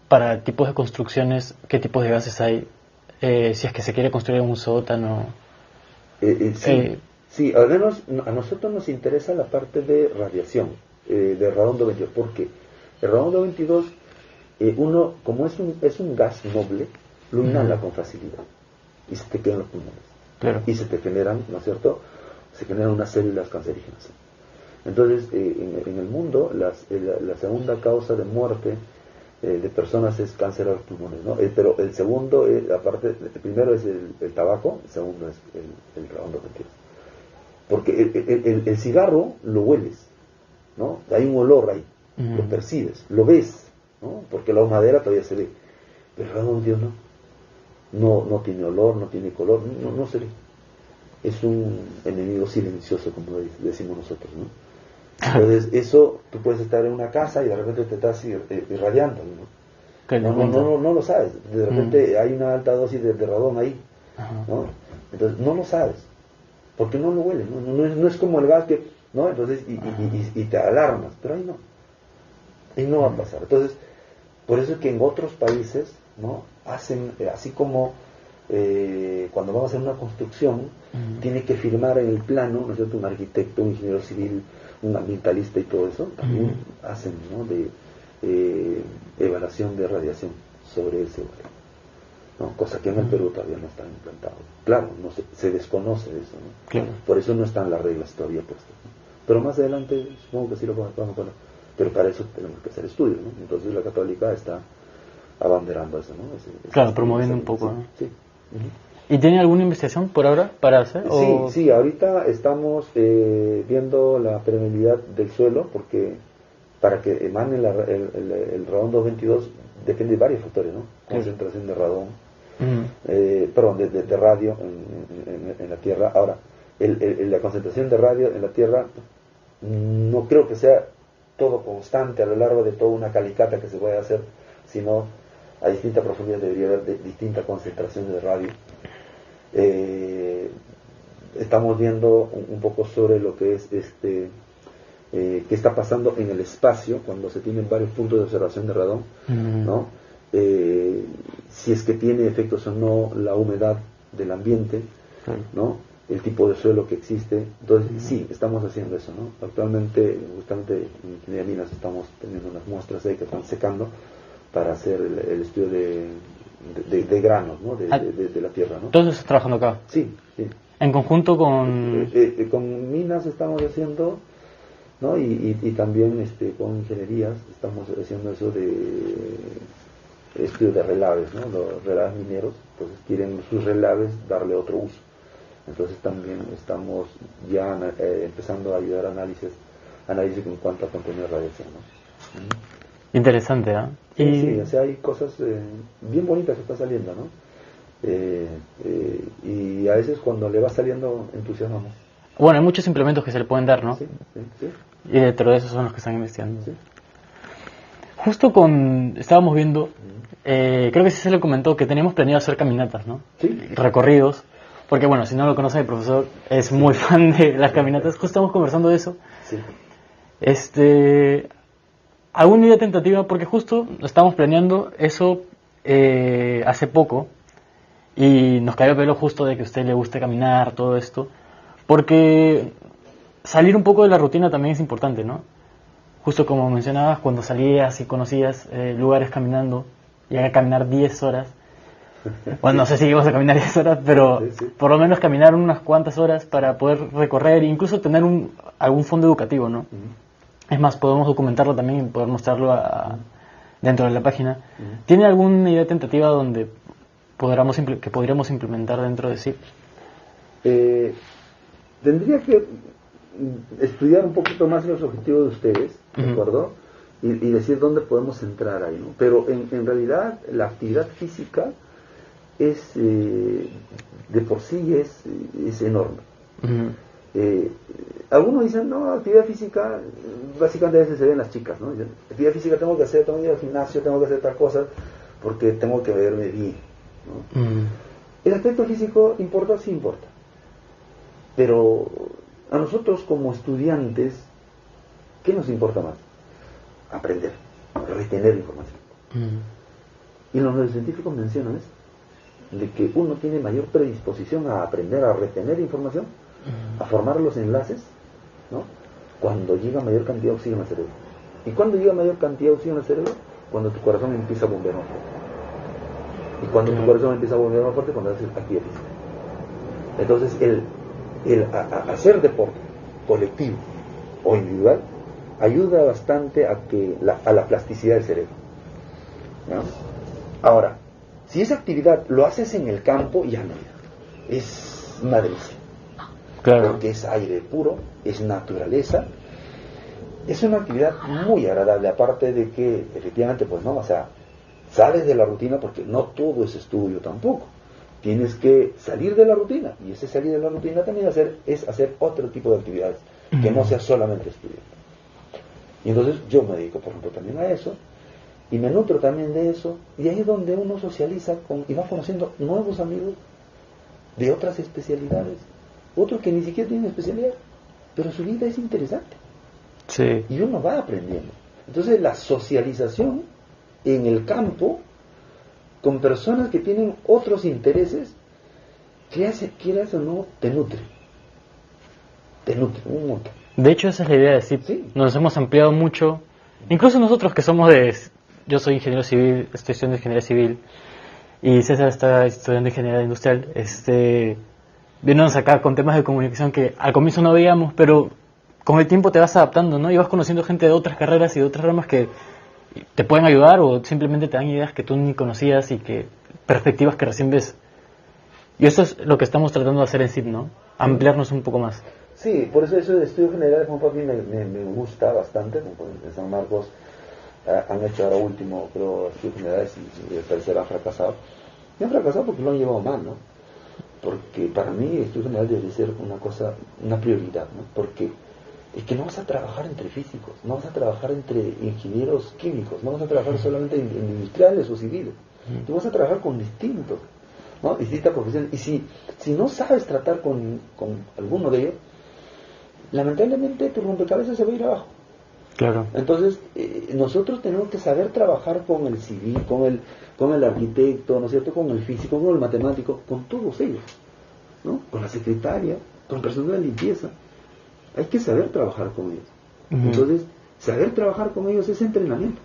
para tipos de construcciones qué tipos de gases hay? Si es que se quiere construir un sótano. Sí, al menos a nosotros nos interesa la parte de radiación, de radón 222. ¿Por qué? El radón 222, uno, como es un gas noble, lo inhala con facilidad y se te quedan los pulmones. Claro. Y se te generan, ¿no es cierto?, se generan unas células cancerígenas. Entonces, en el mundo, la segunda causa de muerte de personas es cáncer a los pulmones, ¿no? Pero el segundo, aparte, el primero es el tabaco, el segundo es el radón 222. Porque el cigarro lo hueles, ¿no? Hay un olor ahí, lo percibes, lo ves, ¿no? Porque la madera todavía se ve. Pero el radón 222 no tiene olor, no tiene color, no se ve. es un enemigo silencioso, como decimos nosotros, ¿no? Entonces, eso, tú puedes estar en una casa y de repente te estás irradiando, ¿no? No lo sabes. De repente hay una alta dosis de radón ahí, ¿no? Entonces, no lo sabes, porque no lo hueles, no es como el gas que, ¿no? Entonces, y te alarmas, pero ahí no va a pasar. Entonces, por eso es que en otros países, ¿no? Hacen, así como cuando vamos a hacer una construcción, tiene que firmar en el plano, ¿no es cierto?, un arquitecto, un ingeniero civil, un ambientalista y todo eso, también hacen, ¿no?, de evaluación de radiación sobre ese lugar, ¿no? Cosa que en el Perú todavía no está implantado. Claro, se desconoce eso, ¿no? Claro. Por eso no están las reglas todavía puestas, ¿no? Pero más adelante supongo que sí lo vamos a poner. Pero para eso tenemos que hacer estudios, ¿no? Entonces la Católica está abanderando eso, ¿no? Claro, promoviendo un poco, ¿no? Sí. ¿Y tiene alguna investigación por ahora para hacer? Sí, ahorita estamos viendo la permeabilidad del suelo, porque para que emane el radón 222 depende de varios factores, ¿no? Concentración de radón, perdón, de radio en la Tierra. Ahora, la concentración de radio en la Tierra no creo que sea todo constante a lo largo de toda una calicata que se puede hacer, sino a distintas profundidades debería haber distintas concentraciones de radio. Estamos viendo un poco sobre lo que es qué está pasando en el espacio cuando se tienen varios puntos de observación de radón, ¿no? Si es que tiene efectos o no la humedad del ambiente, ¿no? El tipo de suelo que existe. Entonces, sí, estamos haciendo eso, ¿no? Actualmente, justamente en Ingeniería de Minas estamos teniendo unas muestras ahí que están secando para hacer el estudio de granos, ¿no? De la tierra, ¿no? ¿Entonces estás trabajando acá? Sí. ¿En conjunto con...? Con Minas estamos haciendo, ¿no? Y también con ingenierías estamos haciendo eso de estudio de relaves, ¿no? Los relaves mineros, pues quieren sus relaves darle otro uso. Entonces también estamos ya empezando a ayudar a análisis en cuanto a contenido de radiación, ¿no? Interesante, ¿eh? Sí, o sea, hay cosas bien bonitas que están saliendo, ¿no? Y a veces cuando le va saliendo entusiasmamos. Bueno, hay muchos implementos que se le pueden dar, ¿no? Sí. Y dentro de esos son los que están investigando. Sí. Justo estábamos viendo, creo que sí se le comentó que teníamos planeado hacer caminatas, ¿no? Sí. Recorridos, porque bueno, si no lo conocen, el profesor es muy fan de las caminatas. Justo estamos conversando de eso. Sí. ¿Alguna idea tentativa? Porque justo estamos planeando eso hace poco y nos cayó el pelo justo de que a usted le guste caminar, todo esto, porque salir un poco de la rutina también es importante, ¿no? Justo como mencionabas, cuando salías y conocías lugares caminando, llegar a caminar 10 horas, bueno, no sé si íbamos a caminar 10 horas, pero por lo menos caminar unas cuantas horas para poder recorrer e incluso tener algún fondo educativo, ¿no? Es más, podemos documentarlo también y poder mostrarlo dentro de la página. ¿Tiene alguna idea tentativa donde podríamos implementar dentro de sí? Tendría que estudiar un poquito más los objetivos de ustedes, ¿de acuerdo? Y decir dónde podemos entrar ahí, ¿no? Pero en realidad la actividad física es de por sí es enorme. Algunos dicen, no, actividad física básicamente a veces se ven las chicas, ¿no? Dicen, actividad física tengo que ir al gimnasio, tengo que hacer tal cosa porque tengo que verme bien, ¿no? El aspecto físico importa, sí importa, pero a nosotros como estudiantes, ¿qué nos importa más? Aprender, retener información. Y los neurocientíficos mencionan eso, de que uno tiene mayor predisposición a aprender, a retener información, a formar los enlaces, ¿no? Cuando llega mayor cantidad de oxígeno al cerebro. ¿Y cuándo llega mayor cantidad de oxígeno al cerebro? Cuando tu corazón empieza a bombear más fuerte. Y cuando tu corazón empieza a bombear más fuerte, cuando haces actividad física. Entonces, el hacer deporte colectivo o individual ayuda bastante a la plasticidad del cerebro, ¿no? Ahora, si esa actividad lo haces en el campo, ya no, es una delicia. Claro. Porque es aire puro, es naturaleza, es una actividad muy agradable, aparte de que efectivamente, pues no, o sea, sales de la rutina porque no todo es estudio tampoco, tienes que salir de la rutina, y ese salir de la rutina también es hacer otro tipo de actividades, que no sea solamente estudiar. Y entonces yo me dedico, por ejemplo, también a eso, y me nutro también de eso, y ahí es donde uno socializa y va conociendo nuevos amigos de otras especialidades, otros que ni siquiera tienen especialidad, pero su vida es interesante. Sí. Y uno va aprendiendo. Entonces la socialización en el campo, con personas que tienen otros intereses, quieras o no, te nutre un montón. De hecho, esa es la idea de CIP. Sí. Nos hemos ampliado mucho. Incluso nosotros que yo soy ingeniero civil, estoy estudiando ingeniería civil, y César está estudiando ingeniería industrial. Vienes acá con temas de comunicación que al comienzo no veíamos, pero con el tiempo te vas adaptando, ¿no? Y vas conociendo gente de otras carreras y de otras ramas que te pueden ayudar o simplemente te dan ideas que tú ni conocías y perspectivas que recién ves. Y eso es lo que estamos tratando de hacer en CIP, ¿no? Ampliarnos un poco más. Sí, por eso de estudios generales, como para mí me gusta bastante. En San Marcos han hecho ahora último, creo, estudios generales y el tercero han fracasado. Y han fracasado porque lo han llevado mal, ¿no? Porque para mí estudios generales debería ser una prioridad, ¿no? Porque es que no vas a trabajar entre físicos, no vas a trabajar entre ingenieros químicos, no vas a trabajar solamente en industriales o civiles. Tú vas a trabajar con distintos, ¿no? Distintas profesiones. Y si no sabes tratar con alguno de ellos, lamentablemente tu rompecabezas se va a ir abajo. Claro. Entonces, nosotros tenemos que saber trabajar con el civil, con el arquitecto, ¿no es cierto?, con el físico, con el matemático, con todos ellos, ¿no? Con la secretaria, con el personal de limpieza. Hay que saber trabajar con ellos. Entonces, saber trabajar con ellos es entrenamiento,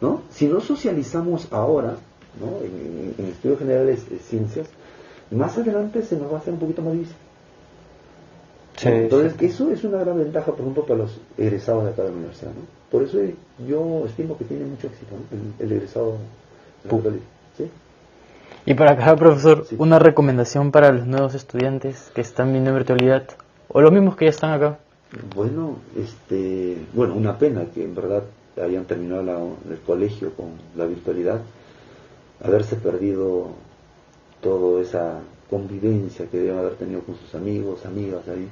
¿no? Si no socializamos ahora, ¿no?, en estudios generales de ciencias, más adelante se nos va a hacer un poquito más difícil. Sí, entonces, sí. eso es una gran ventaja, por ejemplo, para los egresados de cada universidad, ¿no? Por eso yo estimo que tiene mucho éxito, ¿no?, el egresado de la localidad, ¿sí? Y para acabar, profesor, Sí. una recomendación para los nuevos estudiantes que están viendo en virtualidad, o los mismos que ya están acá. Bueno, una pena que en verdad hayan terminado el colegio con la virtualidad, haberse perdido toda esa convivencia que deben haber tenido con sus amigos, amigas ahí,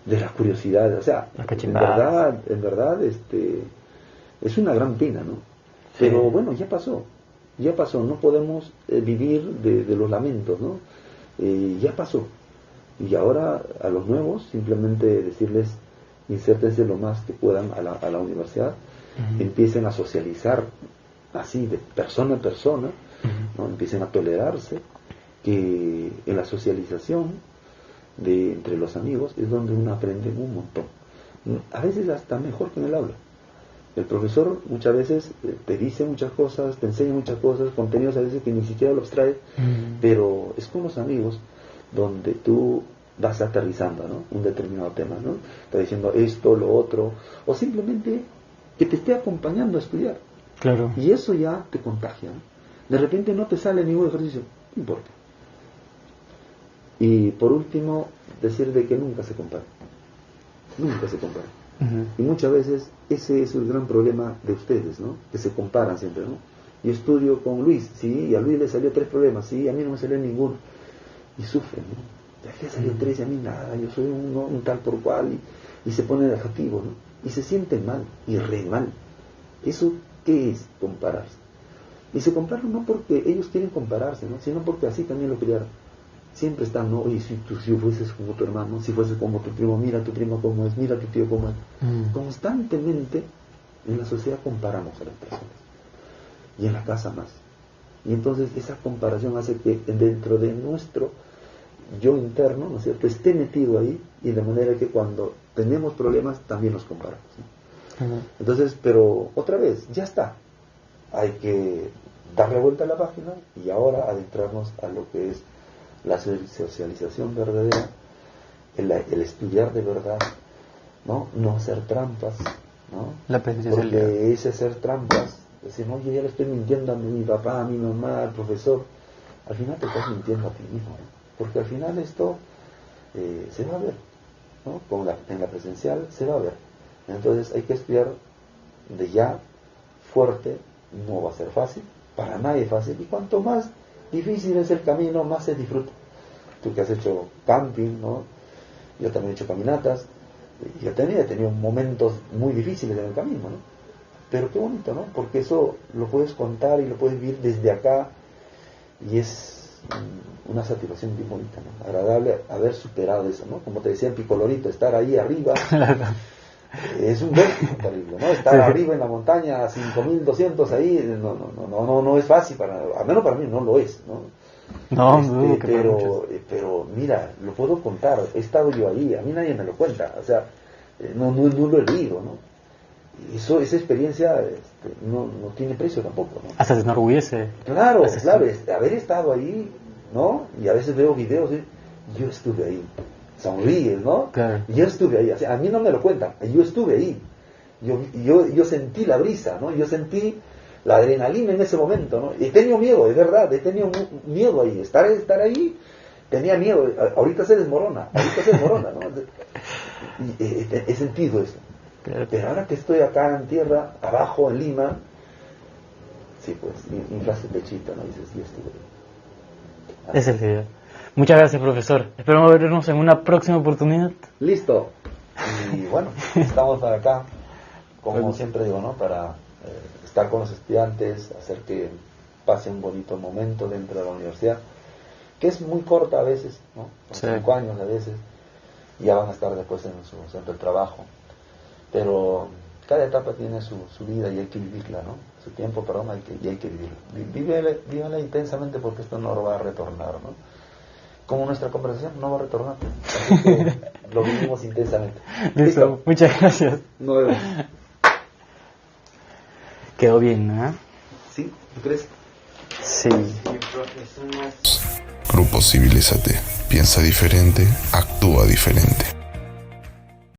de las curiosidades, o sea, Las cachimbadas. en verdad, es una gran pena, ¿no? Sí. Pero bueno, ya pasó, no podemos vivir de los lamentos, ¿no? Ya pasó. Y ahora a los nuevos simplemente decirles, insértense lo más que puedan a la universidad, empiecen a socializar así de persona a persona, ¿no? Empiecen a tolerarse, que en la socialización entre los amigos es donde uno aprende un montón, a veces hasta mejor que en el aula. El profesor muchas veces te dice muchas cosas, te enseña muchas cosas, contenidos a veces que ni siquiera los trae, pero es con los amigos donde tú vas aterrizando, ¿no?, un determinado tema, ¿no? Está diciendo esto, lo otro, o simplemente que te esté acompañando a estudiar. Claro. Y eso ya te contagia, ¿no? De repente no te sale ningún ejercicio, no importa. Y por último, decir de que nunca se compara. Nunca se compara. Y muchas veces ese es el gran problema de ustedes, ¿no?, que se comparan siempre, ¿no? Yo estudio con Luis, sí, y a Luis le salió 3 problemas, sí, a mí no me salió ninguno. Y sufren, ¿no? Ya que le salió 3 y a mí nada, yo soy un tal por cual, y se pone negativo, ¿no? Y se sienten mal, y re mal. ¿Eso qué es? Compararse. Y se comparan no porque ellos quieren compararse, ¿no?, sino porque así también lo criaron. Siempre están, ¿no? Oye, si fueses como tu hermano, si fueses como tu primo, mira tu primo cómo es, mira tu tío cómo es. Constantemente en la sociedad comparamos a las personas. Y en la casa más. Y entonces esa comparación hace que dentro de nuestro yo interno, ¿no es cierto?, esté metido ahí, y de manera que cuando tenemos problemas también nos comparamos, ¿no? Entonces, pero otra vez, ya está. Hay que darle vuelta a la página y ahora adentrarnos a lo que es la socialización verdadera, el estudiar de verdad, ¿no? No hacer trampas, ¿no? La presencialidad. Porque ese hacer trampas, decir, oye, ya le estoy mintiendo a mi papá, a mi mamá, al profesor, al final te estás mintiendo a ti mismo, ¿no? Porque al final esto se va a ver, ¿no? En la presencial se va a ver. Entonces hay que estudiar de ya fuerte, no va a ser fácil, para nadie fácil, y cuanto más difícil es el camino, más se disfruta. Tú que has hecho camping, ¿no? Yo también he hecho caminatas, y yo también he tenido momentos muy difíciles en el camino, ¿no? Pero qué bonito, ¿no? Porque eso lo puedes contar y lo puedes vivir desde acá, y es una satisfacción bien bonita, ¿no? Agradable haber superado eso, ¿no? Como te decía en Picolorito, estar ahí arriba es un vértigo terrible, ¿no? Estar arriba en la montaña a 5200 ahí no es fácil, al menos para mí no lo es, ¿no? No, pero mira, lo puedo contar, he estado yo ahí, a mí nadie me lo cuenta, o sea, no lo he leído, ¿no? Esa experiencia no tiene precio tampoco, ¿no? Hasta se enorgullece. Claro, haber estado ahí, ¿no? Y a veces veo videos de, yo estuve ahí, sonríes, ¿no? Claro. Yo estuve ahí, o sea, a mí no me lo cuentan, yo estuve ahí, yo sentí la brisa, ¿no? Yo sentí la adrenalina en ese momento, ¿no? He tenido miedo, es verdad, he tenido miedo ahí, estar ahí, tenía miedo, ahorita se desmorona, ¿no? Y he sentido eso. Pero ahora que estoy acá en tierra, abajo en Lima, sí, pues, inflas el pechito, ¿no? Y dices, yo estuve ahí. Es el idea. Muchas gracias, profesor. Esperamos vernos en una próxima oportunidad. Listo. Y bueno, estamos acá, como siempre digo, ¿no? Para estar con los estudiantes, hacer que pase un bonito momento dentro de la universidad, que es muy corta a veces, ¿no? Son 5 años a veces, y ya van a estar después en su centro de trabajo. Pero cada etapa tiene su vida y hay que vivirla, ¿no? Su tiempo, perdón, hay que vivirla. Vívela intensamente, porque esto no lo va a retornar, ¿no? Como nuestra conversación no va a retornar. Así que lo vivimos intensamente. Listo. Muchas gracias. Nos vemos. Quedó bien, ¿no? ¿Sí? ¿Tú crees? Sí. Grupo Civilízate. Piensa diferente, actúa diferente.